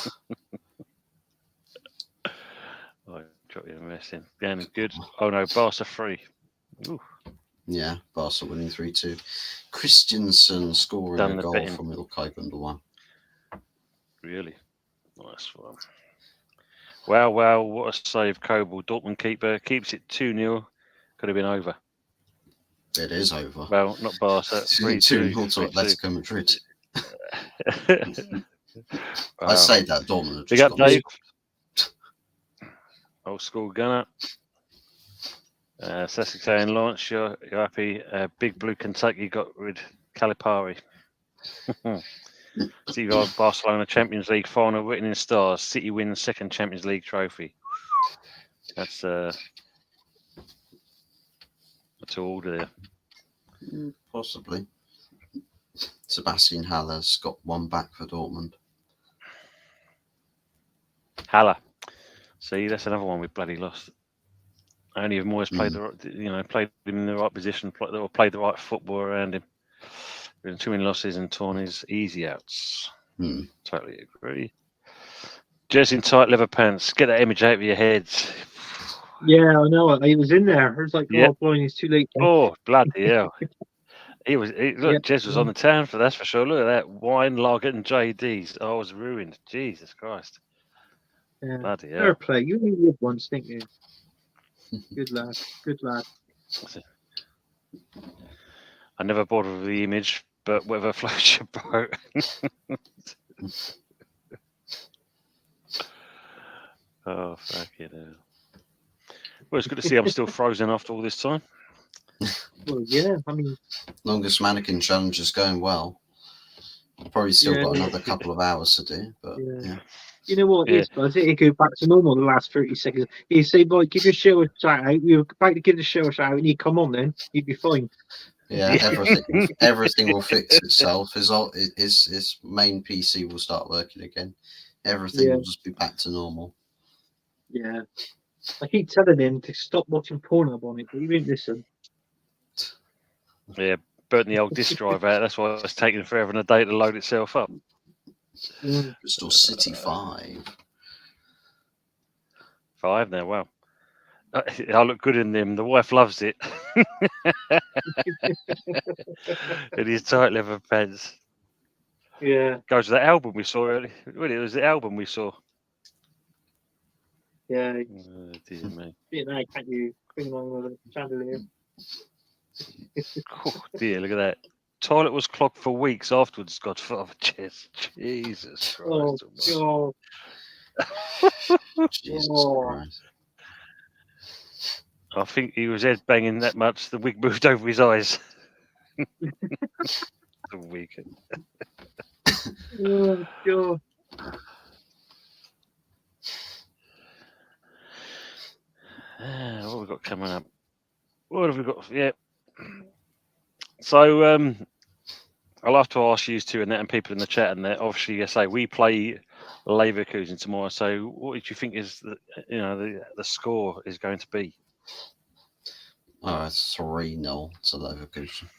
S3: drop you a mess in. Damn good. Oh no, Barca 3. Ooh.
S1: Yeah, Barca winning 3-2. Christensen scoring
S3: Done
S1: a
S3: the
S1: goal
S3: betting.
S1: from Ilkay Gundogan.
S3: Really? Nice one. Wow, what a save, Coble. Dortmund keeper keeps it 2-0. Could have been over.
S1: It is over.
S3: Well, not Barca.
S1: 2-0 to
S3: 3-2.
S1: Atletico Madrid.
S3: Wow.
S1: I say that Dortmund have
S3: Big
S1: just
S3: up,
S1: gone.
S3: Dave. Old school gunner. Sussex saying, Lawrence, you're happy. Big Blue Kentucky got rid Calipari. See Barcelona Champions League final written in stars. City wins second Champions League trophy. That's all there.
S1: Possibly. Sebastian Haller's got one back for Dortmund.
S3: Haller. See, that's another one we bloody lost. Only if Moyes played played him in the right position, played the right football around him. Been too many losses and torn his easy outs. Totally agree. Jersey in tight leather pants. Get that image out of your heads.
S2: Yeah, I know. He was in there. I was like,
S3: Yep.
S2: oh, blowing, it's too late.
S3: Oh, bloody hell. Look,
S2: Yep.
S3: Jez was on the town for that's for sure. Look at that. Wine, lager, and JDs. I was ruined. Jesus Christ.
S2: Yeah.
S3: Bloody
S2: Fair
S3: hell.
S2: play. You only live once, didn't you? Good lad. Good lad.
S3: I never bothered with the image, but whatever floats your boat. Oh, fuck it. Well, it's good to see I'm still frozen after all this time.
S2: Well, yeah. I mean,
S1: Longest mannequin challenge is going well. Probably still got another couple of hours to do, but yeah.
S2: You know what it is, Buzz? It'll go back to normal the last 30 seconds. You say, boy, give your show a shout out. You're about to give the show a shout out, and you come on then, you'd be fine.
S1: Yeah, everything will fix itself. His main PC will start working again. Everything will just be back to normal.
S2: Yeah. I keep telling him to stop watching Pornhub on it, but he won't listen.
S3: Yeah, burnt the old disk drive out. That's why it's taking forever and a day to load itself up.
S1: Bristol City 5.
S3: 5 now, wow. I look good in them. The wife loves it. In his tight leather pants.
S2: Yeah.
S3: Goes to that album we saw earlier. Well, it was the album we saw.
S2: Yeah.
S3: Oh, dear me.
S2: You know, can't you bring along with a chandelier?
S3: Oh, dear, look at that. Toilet was clogged for weeks afterwards, Godfather. Jesus Christ.
S2: Oh,
S1: Jesus Christ.
S3: I think he was head banging that much, the wig moved over his eyes. The weekend.
S2: Oh, God.
S3: What have we got coming up? What have we got? Yeah. So, I'll have to ask you two and people in the chat and that. Obviously, I say we play Leverkusen tomorrow. So, what do you think is the score is going to be?
S1: Oh, it's 3-0 to Leverkusen.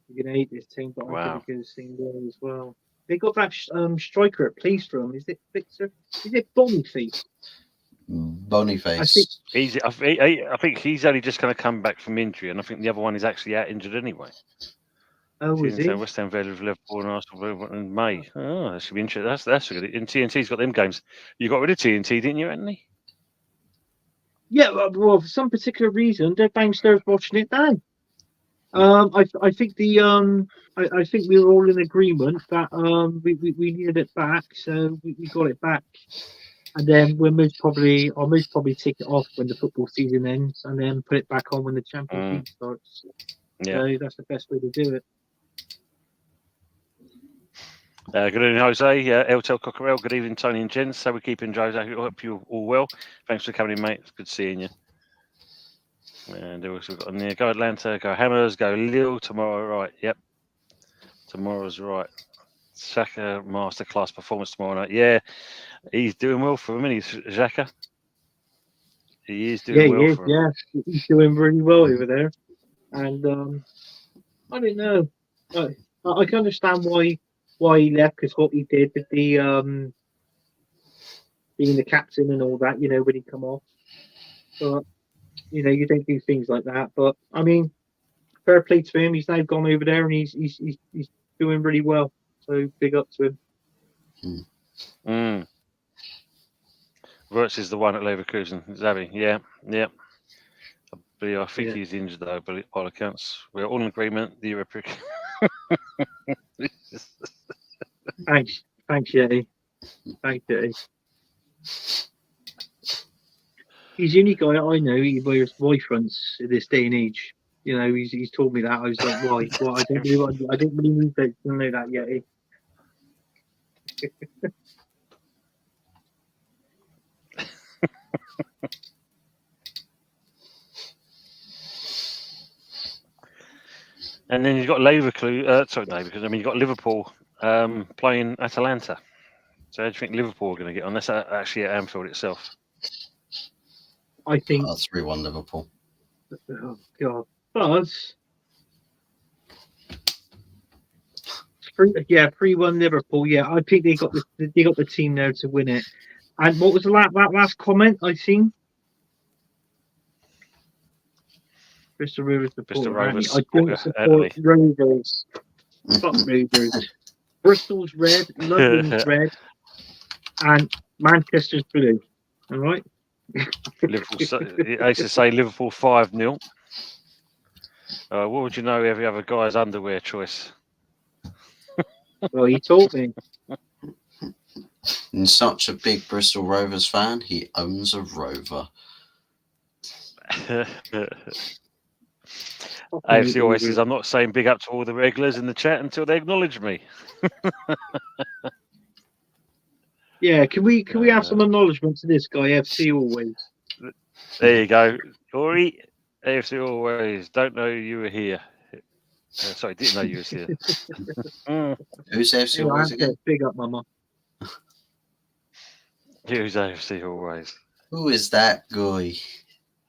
S2: You're gonna hate this team, but
S3: Wow.
S2: I think it's team there as well. They got that striker at place for him. Is it Victor? Is it Boniface?
S1: Boniface.
S3: I think he's only just going to come back from injury, and I think the other one is actually out injured anyway.
S2: Oh, is he?
S3: West Ham, Villa, Liverpool, and Arsenal in May. Oh, that should be interesting. That's good. And TNT's got them games. You got rid of TNT, didn't you, Anthony?
S2: Yeah, well, for some particular reason, they're downstairs watching it now. I think I think we were all in agreement that we needed it back, so we got it back, and then I'll most probably take it off when the football season ends, and then put it back on when the Champions League starts.
S3: Yeah,
S2: so that's the best way to do it.
S3: Good evening, Jose. Eltel Cockerell. Good evening, Tony and Jens. So we're keeping Jose. I hope you're all well. Thanks for coming in, mate. It's good seeing you. And also got on there. Go Atlanta. Go Hammers. Go Lille tomorrow. Right. Yep. Tomorrow's right. Xhaka masterclass performance tomorrow night. Yeah, he's doing well for him, isn't he, Xhaka? He is doing well for him.
S2: Yeah, he's doing really well over there. And I don't know. I can understand why he left, because what he did with the being the captain and all that, when he come off. But you don't do things like that. But I mean, fair play to him. He's now gone over there and he's doing really well. So big up to him.
S3: Mm. Wirtz is the one at Leverkusen. Zabi, yeah. I think he's injured though, but by all accounts, we're all in agreement. The European.
S2: Thanks, Yeti. Thanks, Yeti. He's the only guy I know who wears Y fronts in this day and age. He's told me that. I was like, why? Well, I didn't really need to know that yet.
S3: And then you've got Leverkusen. You've got Liverpool playing Atalanta. So how do you think Liverpool are going to get on? That's actually at Anfield itself.
S2: I think
S1: 3-1 Liverpool.
S2: Oh God, Buzz. 3-1 Liverpool. Yeah, I think they got the team there to win it. And what was that last comment I seen? Bristol Rovers support. I don't support Rovers. Fuck Rovers. Bristol's red, London's red, and Manchester's blue. All right.
S3: I used to say Liverpool 5-0. What would you know every other guy's underwear choice?
S2: Well, he taught me.
S1: And such a big Bristol Rovers fan, he owns a Rover.
S3: AFC always says, I'm not saying big up to all the regulars in the chat until they acknowledge me.
S2: Yeah, can we have some acknowledgement to this guy, FC always?
S3: There you go. Ori, AFC always. Don't know you were here. Sorry, didn't know you was here.
S1: Who's AFC always again?
S2: Big up, mama.
S3: Who's AFC always?
S1: Who is that guy?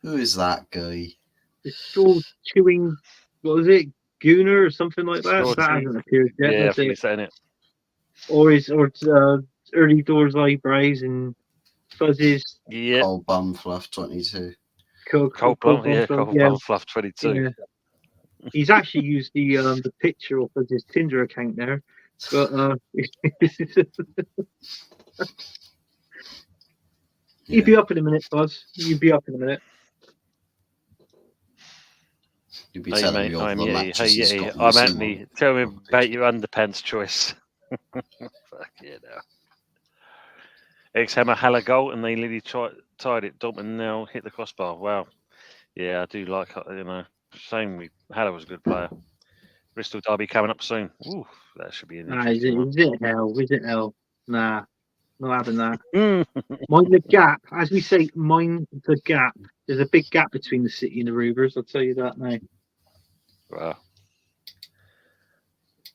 S2: The straw chewing, what was it, Gooner or something like that?
S3: Straw
S2: that
S3: chew.
S2: hasn't appeared yet.
S3: Yeah, I think you're saying it.
S2: Or early doors eyebrows and fuzzes.
S3: Yeah.
S1: Cold bum fluff 22.
S3: Cold bum fluff 22.
S2: Yeah. He's actually used the picture off of his Tinder account there, but You'd be up in a minute, Buzz. You'd be up in a minute.
S1: You'd be telling me all the matches he's got.
S3: I'm Anthony. Tell me about your underpants choice. Fuck yeah, now. Ex-Hammer had a goal and they literally tied it. Dortmund now hit the crossbar. Wow. Yeah, I do like, shame Haller was a good player. Bristol derby coming up soon. Ooh, that should be an interesting one.
S2: Is it hell? Is it hell? Nah, not having that. Mind the gap. As we say, mind the gap. There's a big gap between the City and the Rovers, I'll tell you that now.
S3: Wow.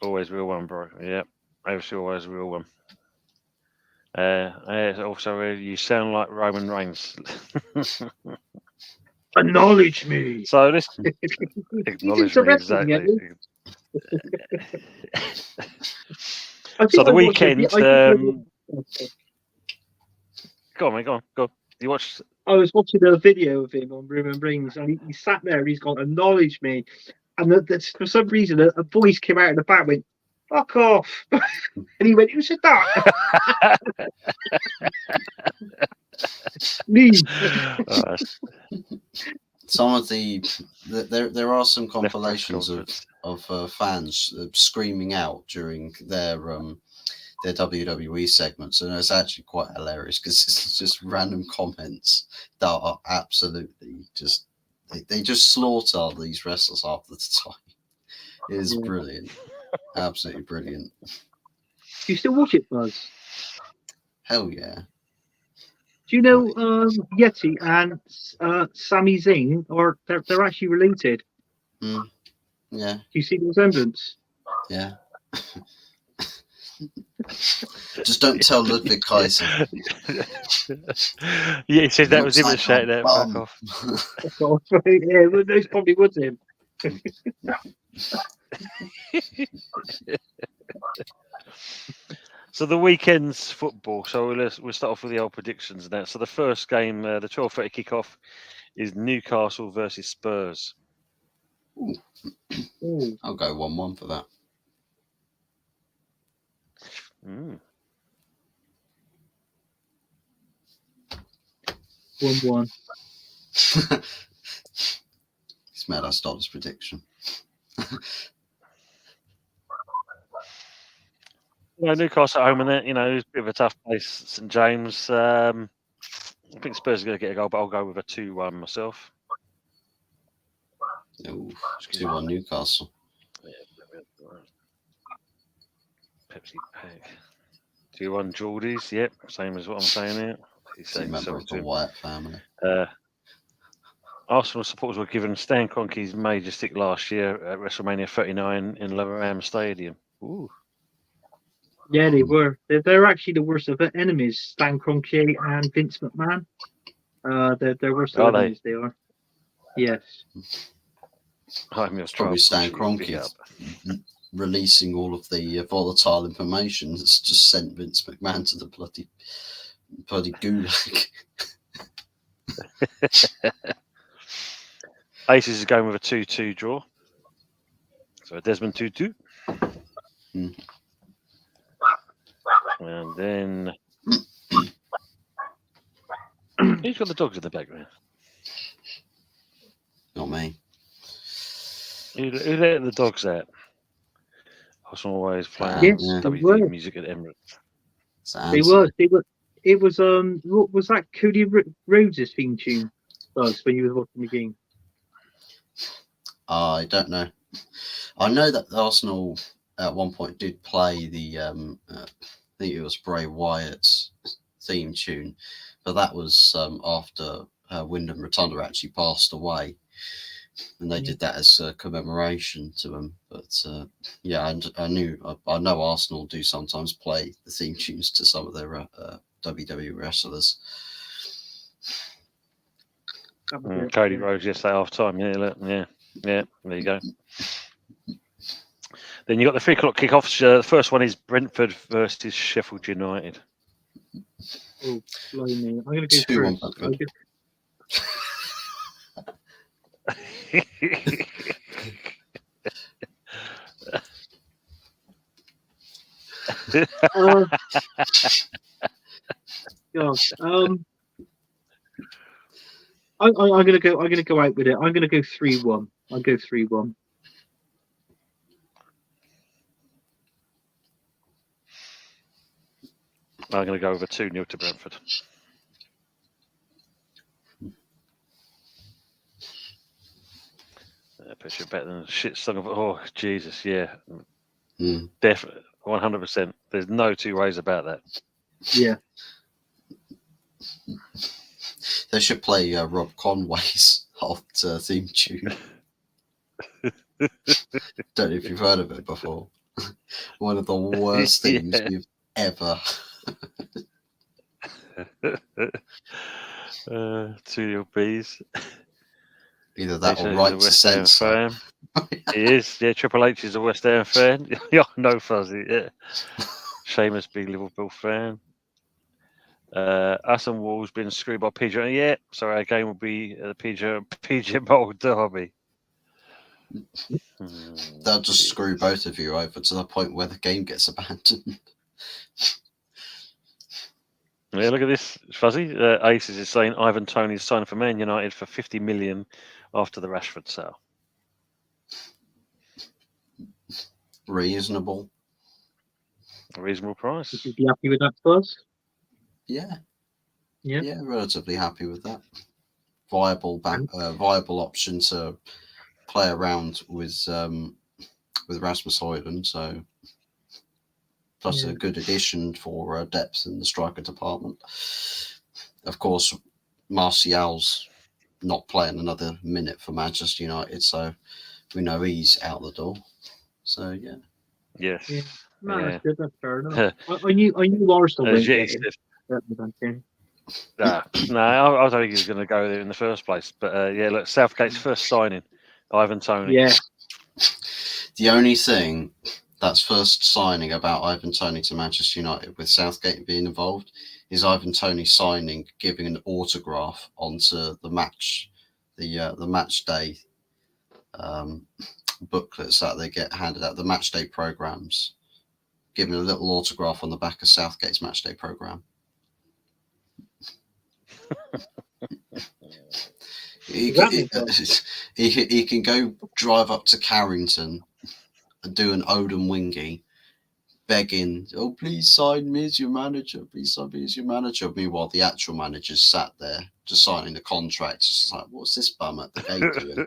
S3: Always real one, bro. Yep. Always a real one. Also, you sound like Roman Reigns.
S2: Acknowledge me.
S3: So this acknowledge me exactly. So the weekend. Go on, mate. Go on. You watched?
S2: I was watching a video of him on Roman Reigns, and he sat there and he's gone, acknowledge me. And for some reason, a voice came out in the back, went, fuck off. And he went, who said that? Me.
S1: Some of there are some compilations of fans screaming out during their WWE segments, and it's actually quite hilarious because it's just random comments that are absolutely just they just slaughter these wrestlers half the time. It is brilliant, absolutely brilliant.
S2: Do you still watch it, Buzz?
S1: Hell yeah.
S2: Do you know Yeti and Sami Zayn, or they're actually related?
S1: Yeah,
S2: Do you see the resemblance?
S1: yeah. Just don't tell Ludwig Kaiser.
S3: Yeah, he said that was
S1: Looks
S3: him that
S1: like
S3: shouted
S1: a
S3: out. Fuck
S1: bum.
S3: off.
S2: Oh, yeah, well, those probably was him.
S3: So the weekend's football. So we'll start off with the old predictions and that. So the first game, the 12:30 kickoff, is Newcastle versus Spurs.
S2: Ooh,
S1: I'll go 1-1 for that.
S2: 1-1.
S1: It's mad I stopped his prediction.
S3: Yeah, Newcastle at home and that, it's a bit of a tough place. St James. I think Spurs are going to get a goal, but I'll go with a 2-1 myself.
S1: Ooh, 2-1 Newcastle.
S3: Pepsi pack. 2-1 Geordies. Yep, same as what I'm saying here.
S1: He's a member of the Wyatt family.
S3: Arsenal supporters were given Stan Kroenke's major stick last year at WrestleMania 39 in Lower Am Stadium. Ooh.
S2: Yeah, they were. They're actually the worst of enemies, Stan Kroenke and Vince McMahon. They're worst
S3: Are they?
S2: enemies, they are. Yes.
S1: It's probably Stan Kroenke releasing all of the volatile information that's just sent Vince McMahon to the bloody gulag.
S3: Aces is going with a 2-2 draw. So a Desmond 2-2. And then who's got the dogs in the background?
S1: Not me.
S3: Who let the dogs out? Arsenal always playing
S2: Yes,
S3: WD music at Emirates.
S2: They were. It was what was that Cody Rhodes' theme tune was when you were watching the game?
S1: I don't know. I know that Arsenal at one point did play the I think it was Bray Wyatt's theme tune, but that was after Wyndham Rotunda actually passed away, and they did that as a commemoration to him. But yeah, I know Arsenal do sometimes play the theme tunes to some of their WWE wrestlers.
S3: Cody Rhodes yesterday half time. Yeah, there you go. Then you got the 3 o'clock kickoffs. The first one is Brentford versus Sheffield United.
S2: Oh, blimey. I'm going to go first. Gosh. I'm gonna go out with it. I'm gonna go 3-1. I'll go 3-1.
S3: I'm going to go over 2-0 to Brentford. Puts you better than shit song of oh Jesus, yeah. Definitely 100%. There's no two ways about that.
S2: Yeah.
S1: They should play Rob Conway's hot theme tune. Don't know if you've heard of it before. One of the worst themes we've ever.
S3: 2 B's.
S1: Either that or right to censor.
S3: He is, yeah. Triple H is a West Ham fan. Yeah, no fuzzy. Yeah. Sheamus big Liverpool fan. Us and Wolves been screwed by PJ. Yeah, so our game will be the PJ Bowl Derby.
S1: They'll just screw both of you over to the point where the game gets abandoned.
S3: Yeah, look at this, Fuzzy. Aces is saying Ivan Toney's signed for Man United for 50 million after the Rashford sale.
S1: Reasonable.
S3: A reasonable price.
S2: Would you be happy with that, Fuzz?
S1: Yeah.
S2: Yeah.
S1: Yeah, relatively happy with that. Viable option to play around with Rasmus Højlund, so plus a good addition for depth in the striker department. of course, Martial's not playing another minute for Manchester United, so we know he's out the door. So yeah.
S3: Yes.
S2: Yeah. No,
S3: Yeah.
S2: that's good. That's fair enough. I knew Arsenal
S3: As
S2: wouldn't
S3: yet,
S2: get him.
S3: no, I don't think he was going to go there in the first place. But yeah, look, Southgate's first signing, Ivan Toney.
S2: Yeah.
S1: The only thing that's first signing about Ivan Toney to Manchester United with Southgate being involved is Ivan Toney signing, giving an autograph onto the match day booklets that they get handed out, the match day programs, giving a little autograph on the back of Southgate's match day program. He can go drive up to Carrington and do an Odin Wingy, begging, "Oh, please sign me as your manager. Please sign me as your manager." Meanwhile, the actual manager's sat there just signing the contract. Just like, what's this bum at the gate doing?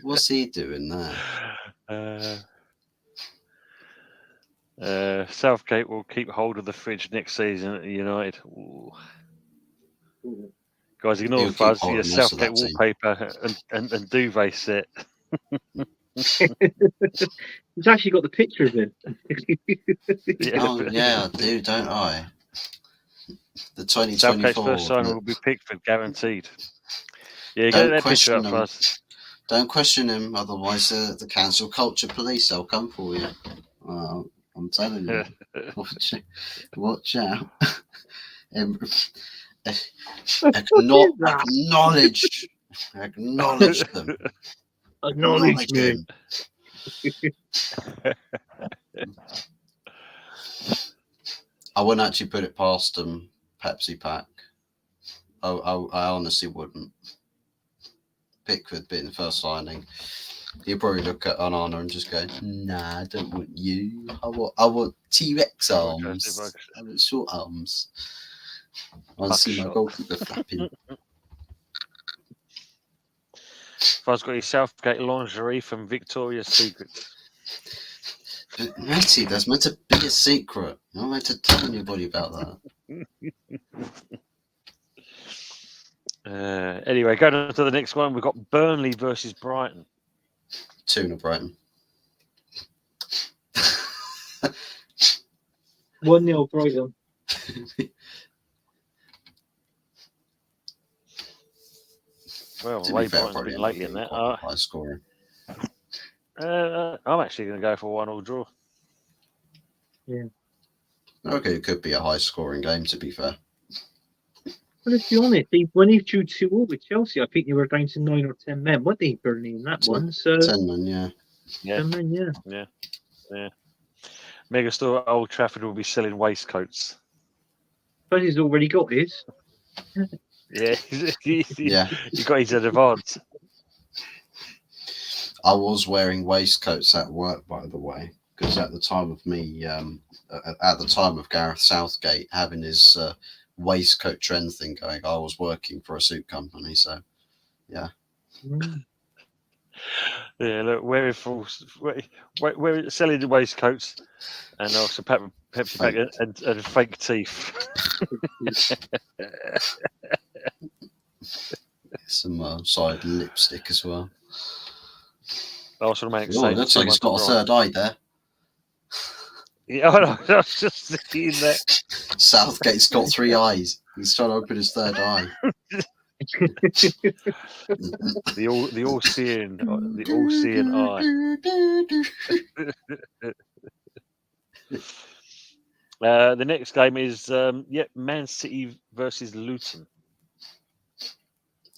S1: What's he doing there?
S3: Southgate will keep hold of the fridge next season at United. Ooh. Guys, ignore Fuzz. Your Southgate wallpaper and duvet set.
S2: He's actually got the pictures in.
S1: Oh yeah, I do, don't I? The 2024.
S3: Southgate's first signing will be Pickford, guaranteed. Yeah, get that picture up, Fuzz.
S1: Don't question him, otherwise the cancel culture police, they'll come for you. I'm telling you. Watch out. Acknowledge them.
S2: Acknowledge me.
S1: I wouldn't actually put it past them, Pepsi Pack. I honestly wouldn't. Pickford being the first signing, he'll probably look at Onana and just go, "Nah, I don't want you. I want T-Rex arms. I want short arms. I want to see my goalkeeper flapping."
S3: Fuzz got his Southgate lingerie from Victoria's Secret.
S1: Matty, that's meant to be a secret. You're not meant to tell anybody about
S3: that. Anyway, going on to the next one, we've got Burnley versus Brighton.
S1: 2-0 Brighton.
S2: 1-0 Brighton.
S3: Well, the way Brighton's been lately in that.
S1: High scoring.
S3: I'm actually going to go for 1-1 draw.
S2: Yeah.
S1: Okay, it could be a high scoring game, to be fair.
S2: But let's be honest, when he drew 2-0 with Chelsea, I think they were down to 9 or 10 men, weren't they, Burnley, in that one? So
S1: 10 men, yeah.
S2: 10 men,
S3: yeah. Megastore at Old Trafford will be selling waistcoats.
S2: But he's already got his.
S3: Yeah, he got his in advance.
S1: I was wearing waistcoats at work, by the way, because at the time of me, at the time of Gareth Southgate having his waistcoat trend thing going, I was working for a suit company, so yeah.
S3: Yeah, look, we're selling the waistcoats and also Pepsi Pack and fake teeth.
S1: Some side lipstick as well.
S3: Looks like
S1: he's got a third eye there.
S3: Yeah, I was just seeing that.
S1: Southgate's got 3 eyes. He's trying to open his third eye.
S3: the all-seeing eye. The next game is Man City versus Luton.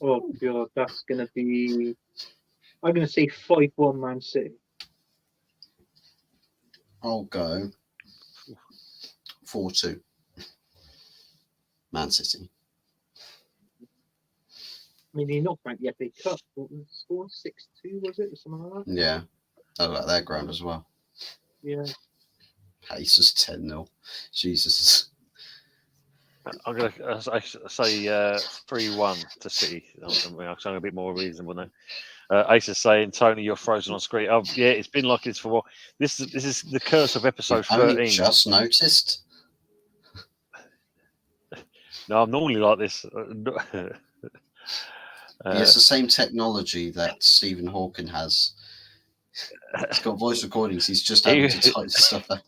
S2: Oh god, that's gonna be. I'm gonna say 5-1 Man City.
S1: I'll go 4-2 Man City.
S2: I mean, he knocked out the FA Cup. What was the score? 6-2, was it? Or something like that?
S1: Yeah. I like their ground as well.
S2: Yeah.
S1: Aces 10-0. Jesus.
S3: I'm going to say 3-1 to City. I'm something a bit more reasonable now. Ace is saying, Tony, you're frozen on screen. Oh, yeah, it's been like this for a while. This is the curse of episode 13.
S1: Only just noticed.
S3: No, I'm normally like this.
S1: It's the same technology that Stephen Hawking has. He's got voice recordings. He's just having to type stuff out.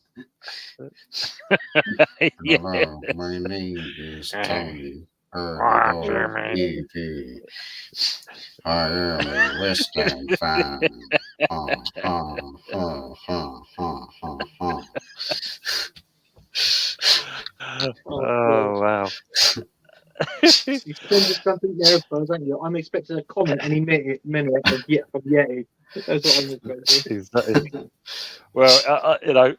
S3: Yeah.
S1: Hello, my name is Tony.
S3: What do you mean?
S1: EP. I am a Western fan.
S3: Oh wow!
S2: You send something there, Buzz, aren't you? I'm expecting a comment any minute from Yeti. That's what I'm expecting.
S3: Exactly. Well,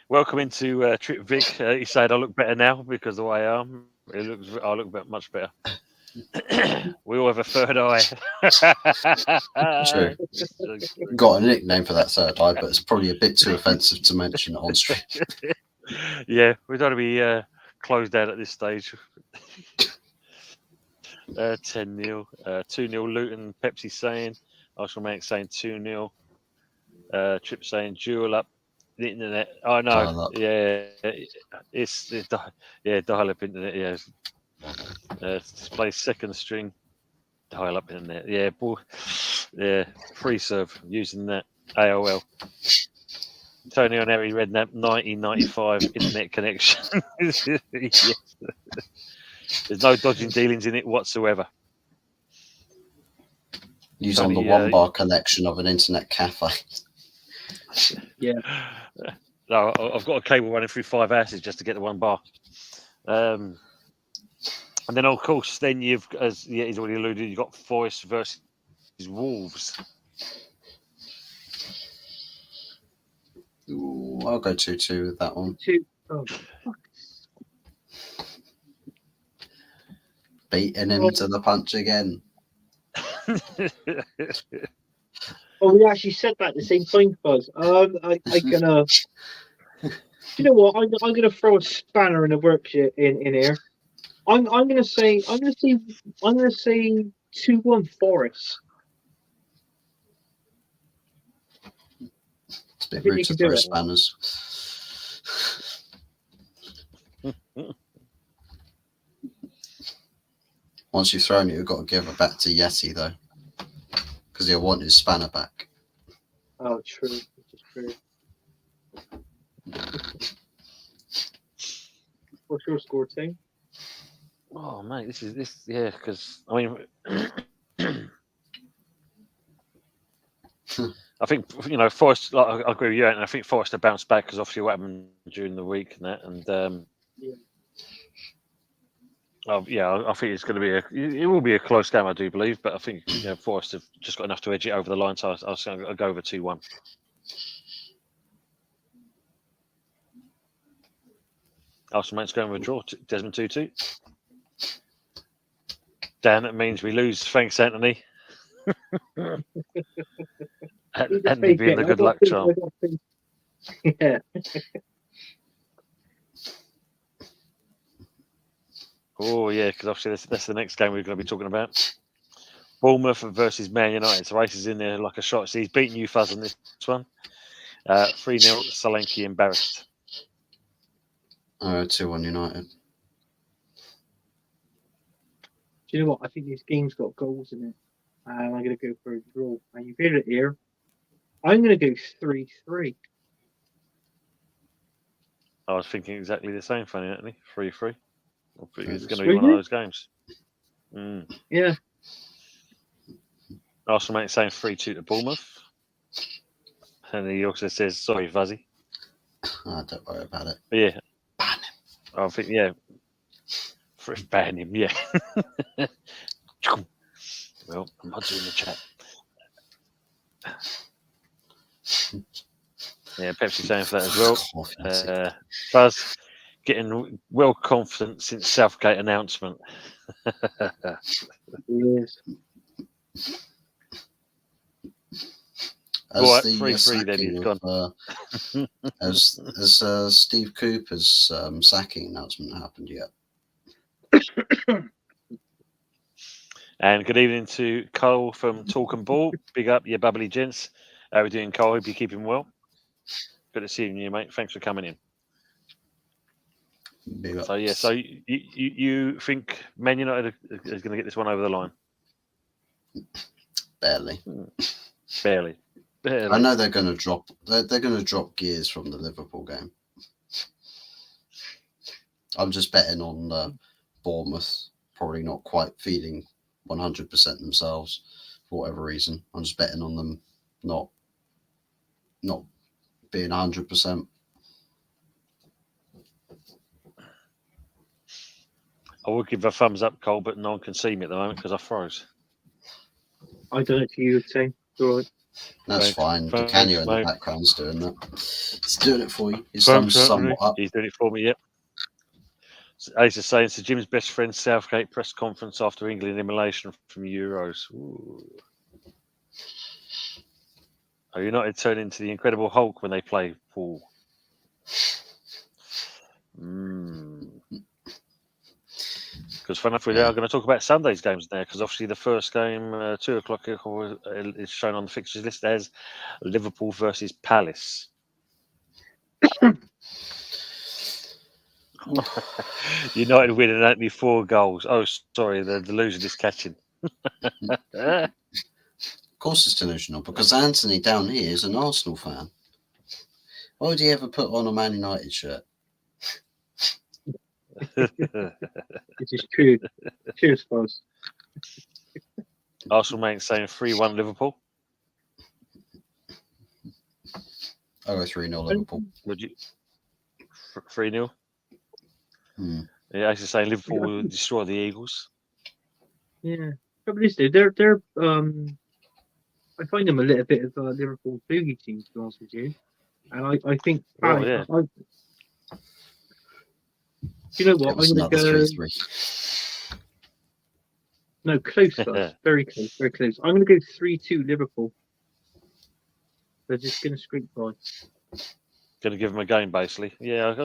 S3: welcome into Trip Vic. He said I look better now because the way I am. I look much better. We all have a third eye.
S1: True. Got a nickname for that third eye, but it's probably a bit too offensive to mention on stream.
S3: Yeah, we don't want to be closed out at this stage. 10-0, 2-0 Luton. Pepsi saying, Arsenal saying 2-0. Trip saying duel up the internet. Oh no,
S1: Dial up.
S3: yeah, dial up internet. Yeah, display second string, dial up internet. Yeah, yeah, free serve using that AOL. Tony on Harry Redknapp 1995 internet connection. Yes. There's no dodging dealings in it whatsoever.
S1: Use on the one bar connection of an internet cafe.
S2: Yeah.
S3: No, I've got a cable running through 5 houses just to get the one bar. And then, of course, then you've, as he's already alluded, you've got Forest versus Wolves.
S1: Ooh, I'll go 2-2 with that one.
S2: 2. Oh, fuck.
S1: Beating him to the punch again.
S2: Oh, we actually said that at the same time, Buzz. I'm gonna. You know what? I'm gonna throw a spanner in the works in here. I'm gonna say 2-1 Forest.
S1: It's a bit rude to throw spanners. Once you've thrown it, you've got to give it back to Yeti, though. Because he'll want his spanner back.
S2: Oh, true. Which is true. What's your score, team?
S3: Oh, mate, yeah, because, I mean, I think, Forest, like, I agree with you, and I think Forest have bounced back because obviously what happened during the week and that, and I think it's going to be it will be a close game, I do believe, but I think Forest have just got enough to edge it over the line, so I'll go over 2-1. Arsenal mate's going with a draw. Desmond 2-2. Dan, that means we lose. Thanks, Anthony. Anthony being the good luck charm.
S2: Yeah.
S3: Oh, yeah, because obviously that's the next game we're going to be talking about. Bournemouth versus Man United. So race is in there like a shot. So he's beaten you, Fuzz, on this one. 3-0, Solanke embarrassed.
S1: 2-1 United.
S2: Do you know what? I think this game's got goals in it. And I'm going to go for a draw. And you've heard it here. I'm going to go 3-3.
S3: I was thinking exactly the same, funny, Anthony. 3-3. I think it's going to be one of those games.
S2: Yeah.
S3: Arsenal mate saying 3-2 to Bournemouth. And he also says, sorry, Fuzzy.
S1: Oh, don't worry about it.
S3: But yeah.
S1: Ban him.
S3: I think, yeah. Ban him, yeah. Well, I'm not doing the chat. Yeah, Pepsi saying for that as well. Buzz getting well confident since Southgate announcement.
S2: Yes.
S1: As
S3: right,
S1: the
S3: 3-3 then he's gone.
S1: As Steve Cooper's sacking announcement happened yet?
S3: And good evening to Cole from Talk and Ball. Big up, you bubbly gents. How are we doing, Cole? Hope you're keeping well. Good to see you, mate. Thanks for coming in.
S1: Big ups.
S3: So yeah, so you think Man United is going to get this one over the line?
S1: Barely.
S3: Barely.
S1: I know they're going to drop. They're going to drop gears from the Liverpool game. I'm just betting on Bournemouth probably not quite feeling 100% themselves for whatever reason. I'm just betting on them not being 100%.
S3: I would give a thumbs up, Cole, but no one can see me at the moment because I froze.
S2: I don't know if you would say. All right.
S1: That's fine. The Canio in the background's doing that. It's doing it for you. His thumb's somewhat up.
S3: He's doing it for me, yep. Ace is saying, so Jim's best friend Southgate press conference after England elimination from Euros. Ooh. Are United turn into the Incredible Hulk when they play Paul? Because fun enough, we are going to talk about Sunday's games now, because obviously the first game, 2 o'clock, is shown on the fixtures list as Liverpool versus Palace. United winning only 4 goals. Oh, sorry, the delusion is catching.
S1: Of course it's delusional, because Anthony down here is an Arsenal fan. Why would he ever put on a Man United shirt?
S2: This is true. Cheers, folks.
S3: Arsenal mate saying 3-1 Liverpool.
S1: I'll go 3-0 Liverpool.
S3: Would you? 3-0?
S2: Yeah,
S3: actually saying Liverpool will destroy the Eagles.
S2: Yeah, trouble is, they're I find them a little bit of a Liverpool boogie team, to be honest with you. And I think,
S3: yeah.
S2: you know what? I'm going to go.
S1: 3-3.
S2: No, close, guys. Very close, very close. I'm going to go 3-2 Liverpool. They're just going to scrape by.
S3: Going to give them a game, basically. Yeah. I'm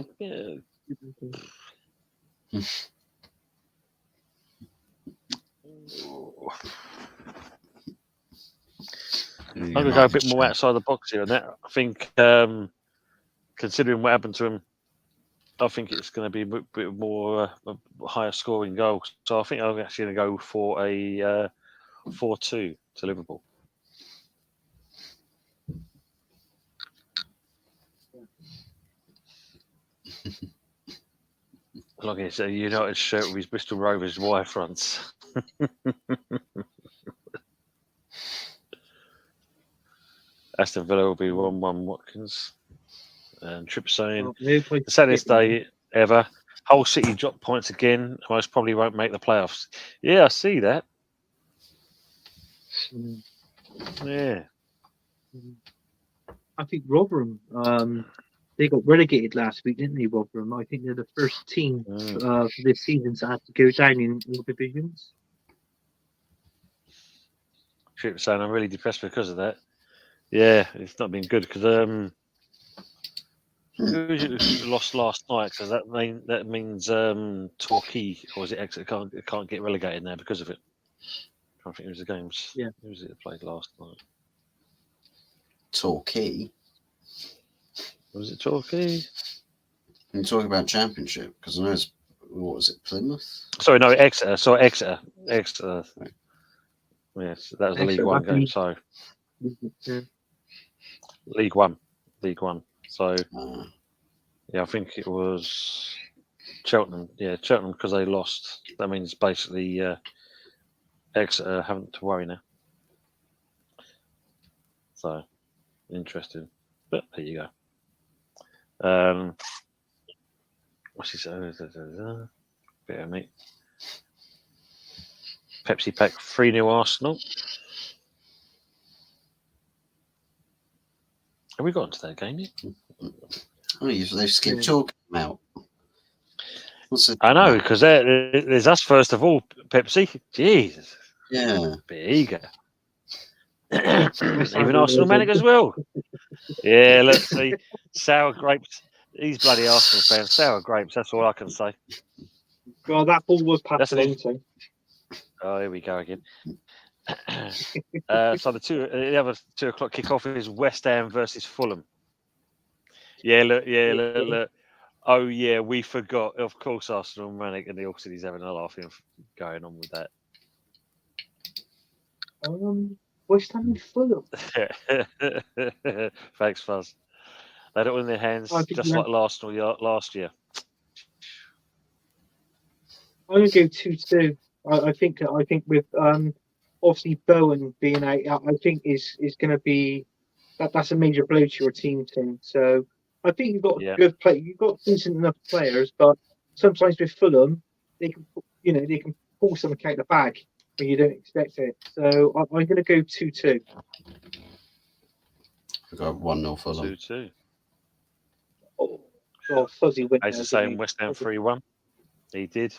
S3: going to go a bit more outside the box here on that. I think, considering what happened to him, I think it's going to be a bit more higher scoring goal. So I think I'm actually going to go for a 4-2 to Liverpool. Look, it's a United shirt with his Bristol Rovers wire fronts. Aston Villa will be 1-1 Watkins. And Tripp saying, the saddest day ever. Hull City drop points again. Most probably won't make the playoffs. Yeah, I see that. Yeah.
S2: I think Rotherham, they got relegated last week, didn't they, Rotherham? I think they're the first team for this season to have to go down in all divisions.
S3: Tripp saying, I'm really depressed because of that. Yeah, it's not been good because lost last night, because that means Torquay, or is it Exeter, can't get relegated now because of it. I think it was the games.
S2: Yeah.
S3: Who was it that played last night?
S1: Torquay.
S3: Was it Torquay?
S1: You're talking about Championship, because I know it's, what was it, Plymouth?
S3: Sorry, no, Exeter. So Exeter. Right. Yes, that was the League One game. So League One. So yeah, I think it was Cheltenham. Yeah, Cheltenham, because they lost. That means basically Exeter haven't to worry now. So interesting, but there you go. What's he saying? Bit of meat. Pepsi Pack 3-0 Arsenal. Have we got into that game yet?
S1: Oh, they've skipped your game out.
S3: I know, because there's us first of all, Pepsi. Jesus.
S1: Yeah.
S3: Bit eager. Even Arsenal Manic as well. Yeah, let's see. Sour grapes. These bloody Arsenal fans, sour grapes. That's all I can say.
S2: Well, that ball was passed a long time.
S3: Oh, here we go again. So the other 2 o'clock kickoff is West Ham versus Fulham. Look. Oh yeah, we forgot. Of course, Arsenal, Manic, and the York City's having a laugh going on with that.
S2: West Ham and Fulham.
S3: Thanks, Fuzz. They had it all in their hands, just like last year.
S2: I'm gonna go 2-2. I think with obviously Bowen being out, I think is going to be that's a major blow to your team. So I think you've got good play. You've got decent enough players, but sometimes with Fulham, they can pull something out of the bag when you don't expect it. So I'm going to go 2-2.
S1: We got 1-0 Fulham.
S3: 2-2.
S2: Oh, fuzzy win.
S3: He's the same. West Ham 3-1. He did.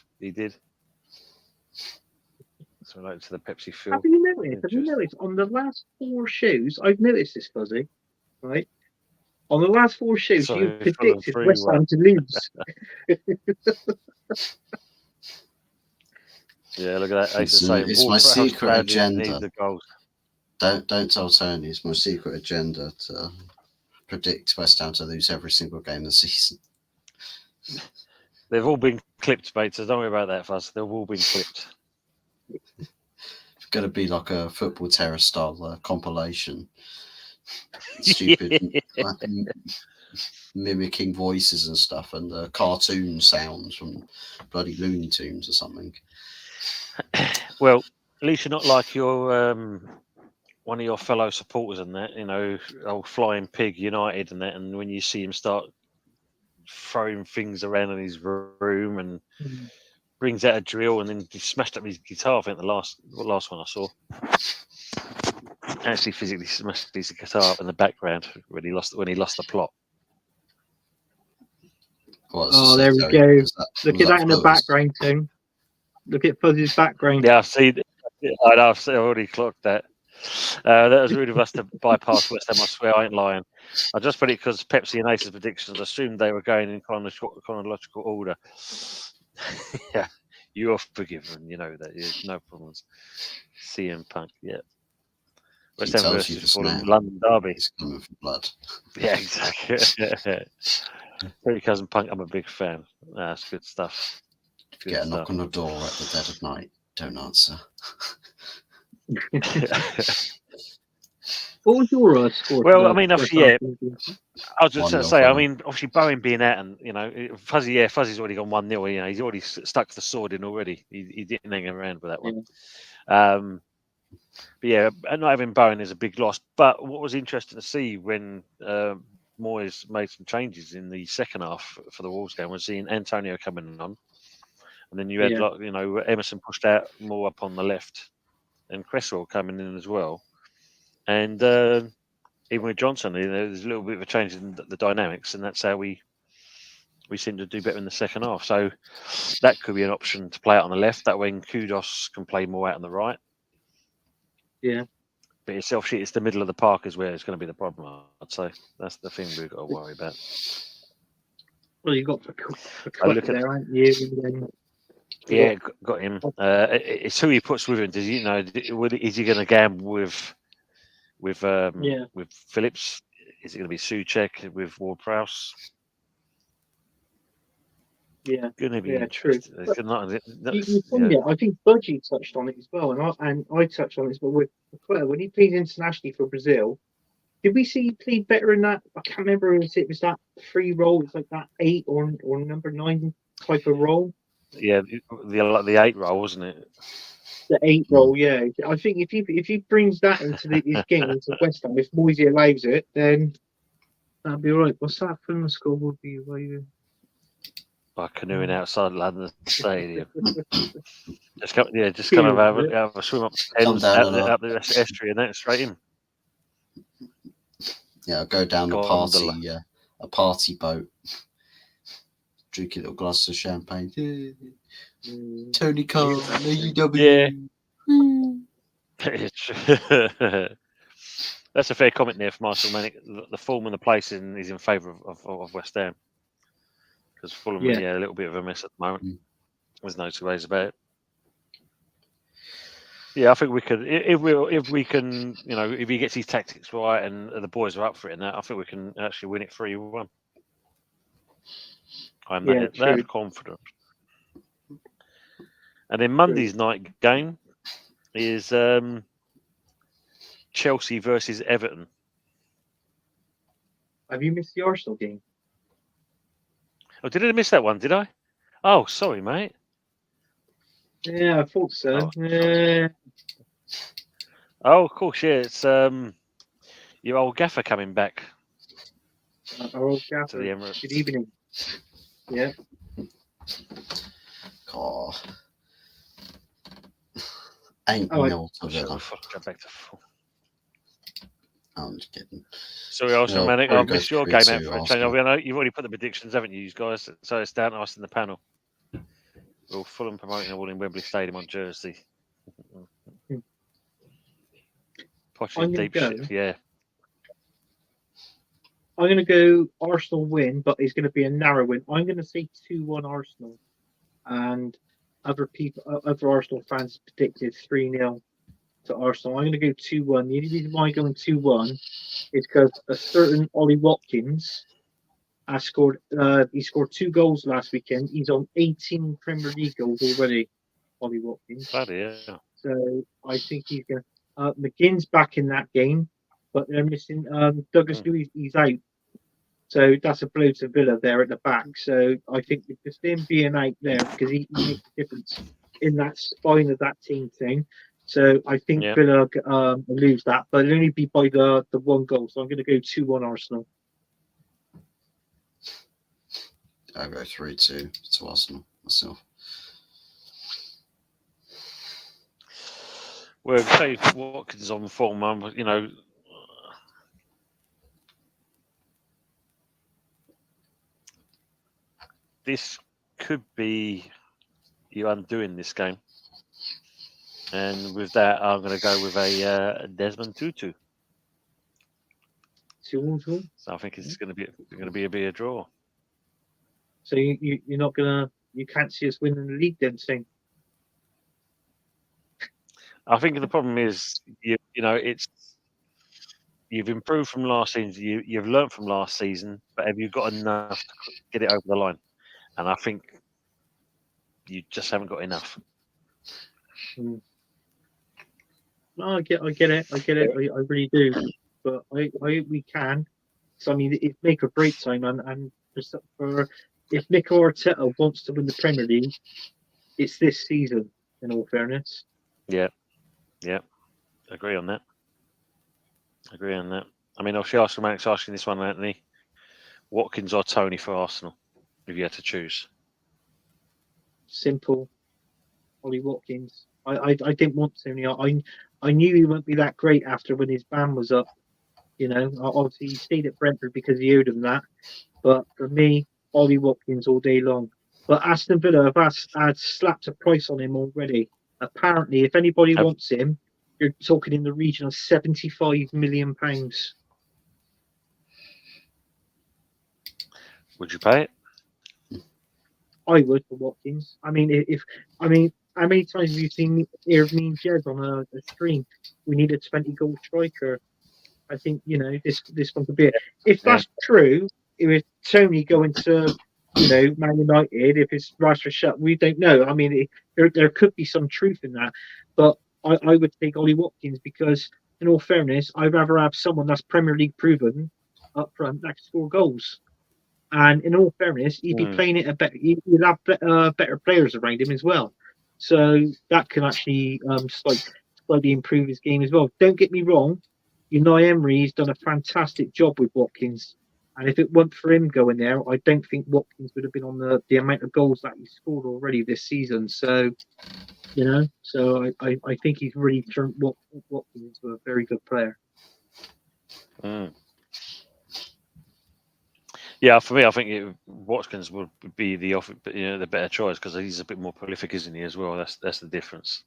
S3: So like to the Pepsi field.
S2: Have you noticed on the last 4 shows? I've noticed this, Fuzzy. Right. On the last 4 shows, you predicted West Ham to lose.
S3: Yeah, look at that.
S1: It's my secret agenda. Don't tell Tony. It's my secret agenda to predict West Ham to lose every single game this season.
S3: They've all been clipped, mate, so don't worry about that, Fuzz. They've all been clipped.
S1: It's going to be like a football terror style compilation. Stupid mimicking voices and stuff, and cartoon sounds from bloody Looney Tunes or something.
S3: Well, at least you're not like your one of your fellow supporters in that, old Flying Pig United and that, and when you see him start throwing things around in his room and brings out a drill and then he smashed up his guitar. I think the last one I saw actually physically smashed his guitar up in the background when he lost the plot.
S2: There we go. Look at that in the background, Tim. Look at Fuzzy's background.
S3: Yeah, I've seen it. I've already clocked that. That was rude of us to bypass West Ham. I swear I ain't lying. I just put it because Pepsi and Ace's predictions assumed they were going in chronological order. Yeah, you are forgiven. You know that. No problems. CM Punk, yeah. West Ham versus Fulham, London derby.
S1: He's coming for blood.
S3: Yeah, exactly. Tell your cousin Punk, I'm a big fan. That's good stuff.
S1: If you get a knock on the door at the dead of night, don't answer.
S2: What was your score?
S3: Well, I mean, obviously, yeah. I was just going to say, I mean, obviously, Bowen being out and, Fuzzy's already gone 1-0. He's already stuck the sword in already. He didn't hang around with that one. But yeah, not having Bowen is a big loss. But what was interesting to see when Moyes made some changes in the second half for the Wolves game was seeing Antonio coming on. And then you had, Emerson pushed out more up on the left and Cresswell coming in as well. And even with Johnson, there's a little bit of a change in the dynamics, and that's how we seem to do better in the second half. So that could be an option to play out on the left. That way, Kudos can play more out on the right.
S2: Yeah.
S3: But it's the middle of the park is where it's going to be the problem, I'd say. That's the thing we've got to worry about.
S2: Well, you've got the there, aren't you?
S3: Yeah, got him. It's who he puts with him. Does he, is he going to gamble with Phillips? Is it going to be Souček with Ward-Prowse?
S2: Yeah,
S3: going to be interesting.
S2: True. I think Budgie touched on it as well, and I touched on it as well with Claire. When he played internationally for Brazil, did we see he played better in that? I can't remember if it was that 3 role. It's like that 8 or number 9 type of role.
S3: Yeah, the 8 role, wasn't it?
S2: The 8 role, yeah. I think if he brings that into his game into West Ham, if Moisey allows it, then that'd be all right. What's that film score would be?
S3: By canoeing outside London Stadium. just kind of have a swim up the estuary and then straight in.
S1: Yeah, go down a party boat. Drink a little glass of champagne. Tony Khan, AEW.
S3: Yeah. That's a fair comment there from Marshall Manick. The form and the placing is in favour of West Ham. Because Fulham, a little bit of a mess at the moment. There's no 2 ways about it. Yeah, I think we could, if we can, if he gets his tactics right and the boys are up for it, and that, I think we can actually win it 3-1. I'm
S2: Yeah, true.
S3: that confident. And then Monday's night game is Chelsea versus Everton.
S2: Have you missed the Arsenal game?
S3: Oh, did I miss that one? Did I? Oh, sorry, mate.
S2: Yeah, I thought so.
S3: Oh, oh, of course, yeah. It's your old gaffer coming back
S2: Our old
S3: to
S2: gaffer.
S3: the Emirates.
S2: Good evening. Yeah.
S1: Oh. 8-0 to Villa.
S3: Go back to full.
S1: I'm just kidding.
S3: Sorry, Arsenal
S1: Well,
S3: Manic.
S1: probably
S3: I've missed
S1: goes
S3: your game
S1: 3-2
S3: out for a change.
S1: Arsenal.
S3: I know you've already put the predictions, haven't you, guys? So it's down to us in the panel. We're Fulham promoting a wall in Wembley Stadium on Jersey. Poch's deep shit, yeah.
S2: I'm going to go Arsenal win, but it's going to be a narrow win. I'm going to say 2-1 Arsenal. And other Arsenal fans predicted 3-0 to Arsenal. I'm going to go 2-1. The only reason why I'm going 2-1 is because a certain Ollie Watkins has scored. He scored 2 goals last weekend. He's on 18 Premier League goals already, Ollie Watkins.
S3: Bloody yeah.
S2: So I think he's going to. McGinn's back in that game, but they're missing Douglas Luiz. He's out. So that's a blow to Villa there at the back. So I think just him being out there, because he makes a difference in that spine of that team thing. So I think Villa lose that, but it'll only be by the 1 goal. So I'm going to go 2-1 Arsenal.
S1: I'll go 3-2 to Arsenal myself.
S3: Well, say Watkins on form, you know. This could be you undoing this game. And with that, I'm going to go with a Desmond Tutu.
S2: 2-2.
S3: So I think it's going to be a bit of a draw.
S2: So you're not gonna, you can't see us winning the league then, Sting?
S3: I think the problem is you know you've improved from last season. You've learned from last season, but have you got enough to get it over the line? And I think you just haven't got enough.
S2: No, I get it. I really do. But I we can. So I mean, it's make or break time, and for if Mikel Arteta wants to win the Premier League, it's this season. In all fairness.
S3: Yeah. Agree on that. I mean, Max asking this one, Anthony. Watkins or Tony for Arsenal, if you had to choose?
S2: Simple. Ollie Watkins. I didn't want Tony. I knew he wouldn't be that great after when his ban was up. You know, obviously he stayed at Brentford because he owed him that. But for me, Ollie Watkins all day long. But Aston Villa have had slapped a price on him already. Apparently, if anybody wants him, you're talking in the region of £75 million.
S3: Would you pay it?
S2: I would for Watkins. I mean, how many times have you seen me and Jez on a stream? We need a 20-goal striker. I think this one could be it. If that's true, if Tony going to Man United, if it's Rashford shut, we don't know. I mean, there could be some truth in that, but I would take Ollie Watkins because, in all fairness, I'd rather have someone that's Premier League proven up front that can score goals. And in all fairness, he'd be playing it a better. He'd have better players around him as well, so that can actually slightly improve his game as well. Don't get me wrong. Unai Emery's done a fantastic job with Watkins, and if it weren't for him going there, I don't think Watkins would have been on the amount of goals that he scored already this season. So, I think he's really turned Watkins into a very good player.
S3: Yeah, for me, I think Watkins would be the better choice because he's a bit more prolific, isn't he? As well, that's the difference.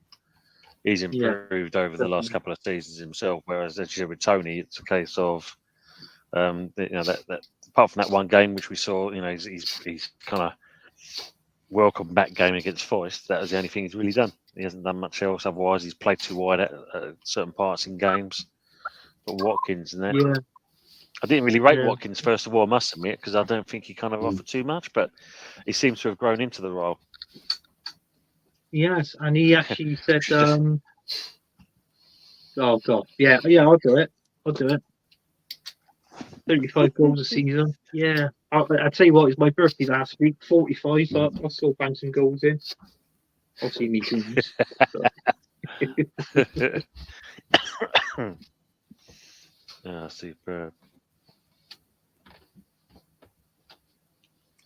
S3: He's improved over the last couple of seasons himself, whereas as you said with Tony, it's a case of that apart from that one game which we saw, he's kind of welcome back game against Forest. That was the only thing he's really done. He hasn't done much else. Otherwise, he's played too wide at certain parts in games. But Watkins and that.
S2: Yeah.
S3: I didn't really rate
S2: Yeah.
S3: Watkins first of all, I must admit, because I don't think he kind of offered too much, but he seems to have grown into the role.
S2: Yes, and he actually said,
S3: Just-
S2: "Oh God, yeah, I'll do it. 35 goals a season. Yeah, I tell you what, it's my birthday last week, 45, but I'll still bang some goals in. Obviously, me dreams.
S3: Superb.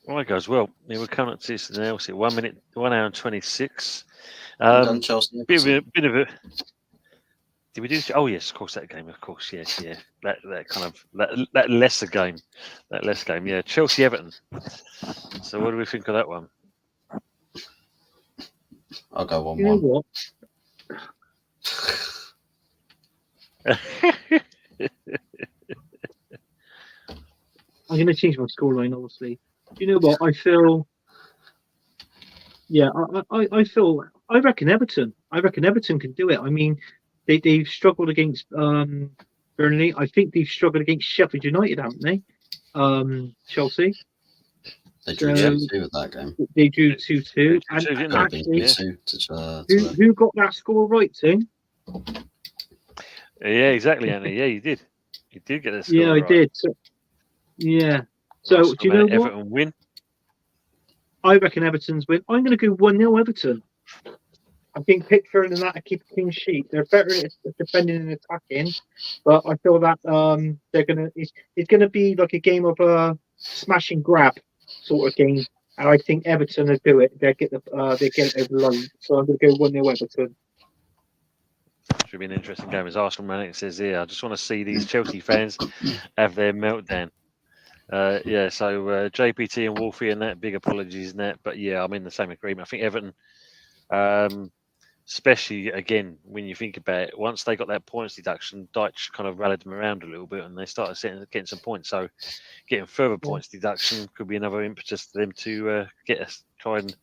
S3: All right, guys. Well, we're coming up to this now. 1 hour and 26.
S1: Done Chelsea.
S3: Bit of a. Did we do? Oh yes, of course that game. Of course, yes, yeah. That kind of that lesser game, Yeah, Chelsea Everton. So what do we think of that one?
S1: I'll go 1-1.
S2: You know what? I'm going to change my scoreline, obviously. Do you know what? I feel. Yeah, I feel. I reckon Everton. Can do it. I mean, they've struggled against Burnley. I think they've struggled against Sheffield United, haven't they? Chelsea.
S1: They drew 2-2 with that game.
S2: They drew 2-2. And
S3: didn't
S2: actually,
S3: they?
S2: who got that score right, Tim?
S3: Yeah, exactly, Andy. Yeah, you did. You did get a score
S2: Yeah, I
S3: right.
S2: did. So, yeah. So, do you know what?
S3: Everton win.
S2: I reckon Everton's win. I'm going to go 1-0 Everton. I think Pickford and that keep a clean sheet. They're better at defending and attacking, but I feel that they're gonna. It's going to be like a game of a smash and grab sort of game, and I think Everton will do it. They get it over the line. So I'm going to go 1-0 Everton.
S3: Should be an interesting game. As Arsenal Manic says here, I just want to see these Chelsea fans have their meltdown. Yeah, so JPT and Wolfie and that, big apologies and that, but yeah, I'm in the same agreement. I think Everton, especially again when you think about it, once they got that points deduction, Dyche kind of rallied them around a little bit, and they started getting some points. So getting further points deduction could be another impetus for them to try and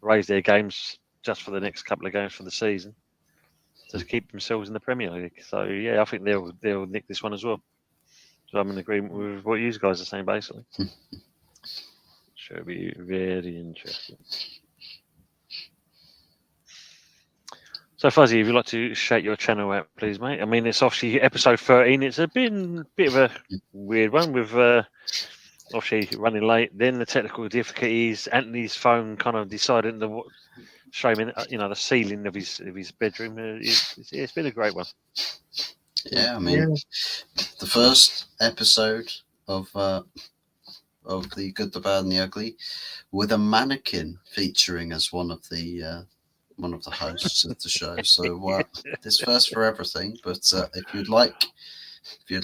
S3: raise their games just for the next couple of games for the season to keep themselves in the Premier League. So yeah, I think they'll nick this one as well. So I'm in agreement with what you guys are saying, basically. Should be very interesting. So Fuzzy, if you'd like to shout your channel out, please, mate. I mean, it's obviously episode 13. It's a bit of a weird one with obviously running late. Then the technical difficulties. Anthony's phone kind of decided to show him, the ceiling of his bedroom. It's been a great one.
S1: Yeah, I mean, the first episode of the Good, the Bad, and the Ugly, with a mannequin featuring as one of the hosts of the show. So there's first for everything. But if you'd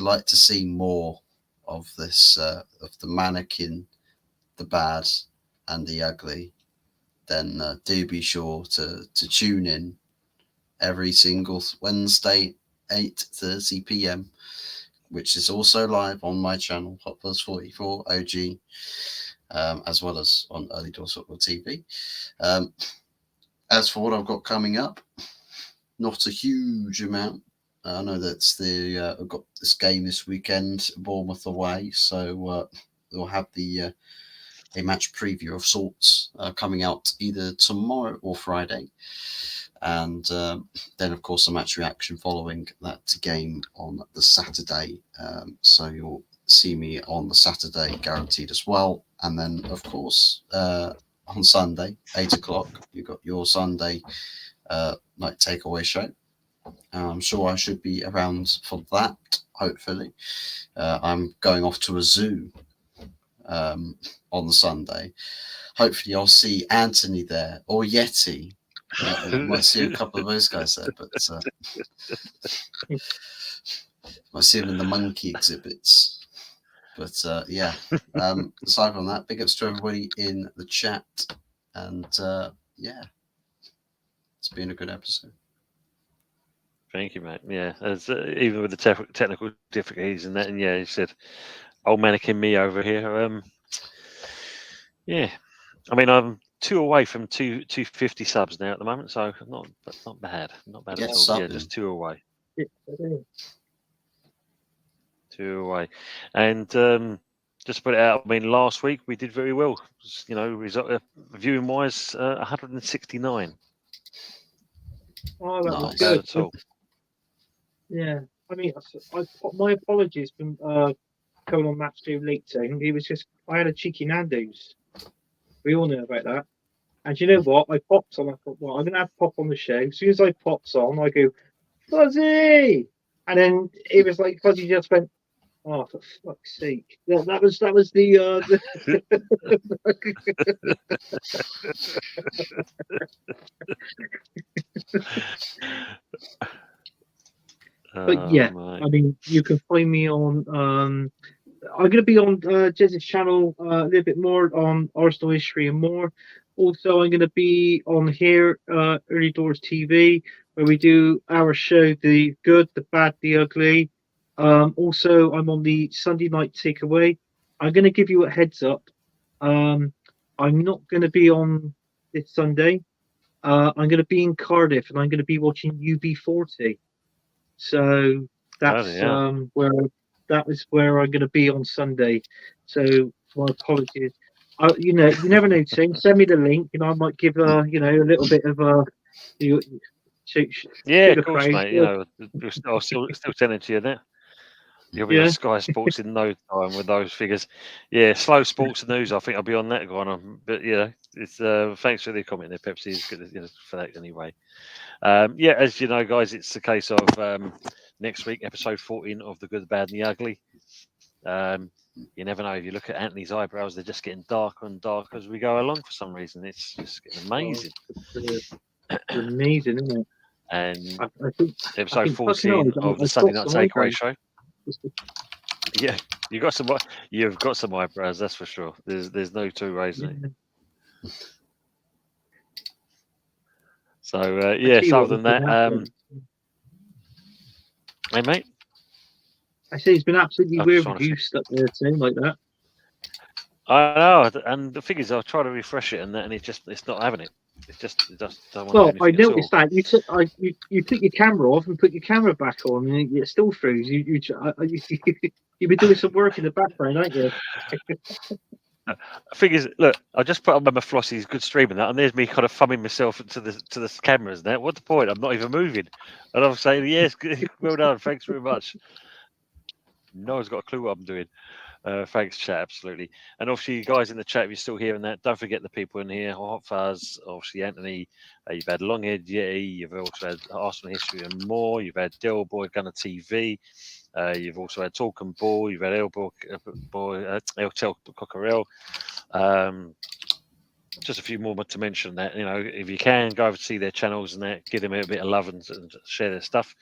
S1: like to see more of this, of the mannequin, the bad, and the ugly, then do be sure to tune in every single Wednesday, 8:30 p.m., which is also live on my channel, Hot Fuzz 44 OG, as well as on Early Doors Football TV. As for what I've got coming up, not a huge amount. I know that I've got this game this weekend, Bournemouth away, so we'll have a match preview of sorts coming out either tomorrow or Friday. And then, of course, a match reaction following that game on the Saturday. So you'll see me on the Saturday guaranteed as well. And then, of course, on Sunday, 8 o'clock, you've got your Sunday night takeaway show. I'm sure I should be around for that, hopefully. I'm going off to a zoo on the Sunday. Hopefully I'll see Anthony there, or Yeti. I might see a couple of those guys there, but might see them in the monkey exhibits. But yeah, aside from that, big ups to everybody in the chat, and yeah, it's been a good episode.
S3: Thank you, mate. Yeah, even with the technical difficulties and that, and yeah, you said, "Old mannequin me over here." Yeah, I mean, I'm 2 away from 250 subs now at the moment, so not bad, not bad at all. Yeah, just 2 away. 2 away. And just to put it out, I mean, last week we did very well. You know, viewing wise, 169.
S2: Oh, that was
S1: Nice.
S2: good.
S3: At all.
S2: Yeah, I mean, my apologies for coming on match too late. Thing. It was just I had a cheeky Nando's. We all know about that. And you know what? I popped on. I thought, well, I'm gonna have Pop on the show. As soon as I popped on, I go, Fuzzy, and then it was like Fuzzy just went, oh, for fuck's sake! Yeah, that was the. But yeah, I mean, you can find me on. I'm going to be on Jez's channel a little bit more on Arsenal history and more. Also, I'm going to be on here, Early Doors TV, where we do our show, The Good, The Bad, The Ugly. Also, I'm on the Sunday Night Takeaway. I'm going to give you a heads up. I'm not going to be on this Sunday. I'm going to be in Cardiff, and I'm going to be watching UB40. So that's where I'm going to be on Sunday. So my apologies. You never know, Tim. Send me the link, and I might give a little bit of a.
S3: Yeah, of course, mate. You know, I'll still send it to you there. You'll be on Sky Sports in no time with those figures. Yeah, slow sports news. I think I'll be on that one. But it's thanks for the comment there, Pepsi. It's good for that anyway. As you know, guys, it's the case of next week, episode 14 of The Good, the Bad, and the Ugly. You never know. If you look at Anthony's eyebrows, they're just getting darker and darker as we go along for some reason. It's just getting amazing.
S2: It's amazing, isn't it?
S3: And
S2: I think,
S3: episode 14 of the Sunday Night Takeaway show. Yeah, you've got some eyebrows, that's for sure. There's no two ways. Yeah. So other than that, hey mate.
S2: I say it's been absolutely weird with you stuck there too, like that.
S3: I know, and the thing is, I'll try to refresh it, and it's not having it. It just don't want.
S2: Well, I noticed that you took your camera off and put your camera back on, and it still froze. You've been doing some work in the background, aren't you?
S3: The thing is, look, I just put on my Flossie's good stream and that, and there's me kind of thumbing myself to the cameras now. What's the point? I'm not even moving, and I'm saying, yes, well done, thanks very much. No one's got a clue what I'm doing. Thanks, chat, absolutely. And obviously, you guys in the chat, if you're still hearing that, don't forget the people in here. Hot Fuzz, obviously Anthony. You've had Longhead Yeti. You've also had Arsenal history and more. You've had Del Boy Gunner TV. You've also had Talk and Ball. You've had El Tel Cockerel. Just a few more to mention that. You know, if you can, go over to see their channels and that, give them a bit of love and share their stuff.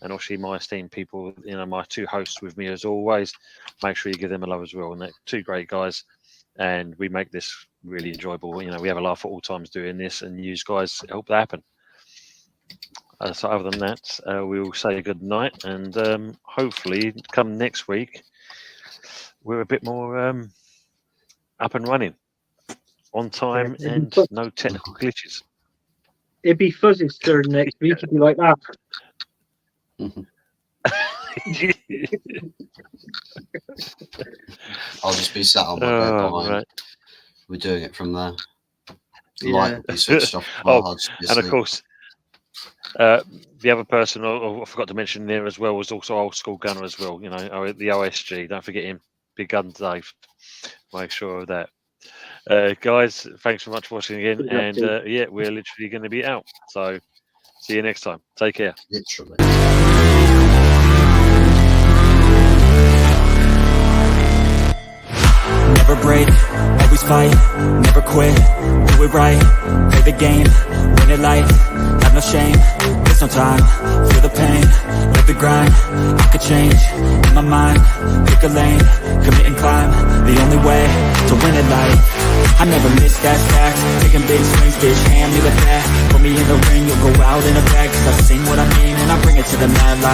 S3: And obviously, my esteemed people, my two hosts with me as always, make sure you give them a love as well. And they're two great guys, and we make this really enjoyable. We have a laugh at all times doing this, and you guys help that happen. So other than that, we'll say good night, and hopefully, come next week, we're a bit more up and running, on time, and no technical glitches.
S2: It'd be Fuzzy's turn next week if you like that.
S1: I'll just be sat on my bed behind. Right. We're doing it from there. The light will be switched off.
S3: And of course, the other person I forgot to mention there as well was also Old School Gunner as well. The OSG. Don't forget him. Big Gun Dave. Make sure of that. Guys, thanks so much for watching again. And we're literally going to be out. So see you next time. Take care.
S1: Literally.
S4: Never break, always fight, never quit, do it right, play the game, win it life, have no shame, there's no time, feel the pain, live the grind, I could change, in my mind, pick a lane, commit and climb, the only way to win it life. I never miss that fact, taking big swings, bitch, hand me the bat, put me in the ring, you'll go out in a bag, cause I sing what I mean and I bring it to the mad light.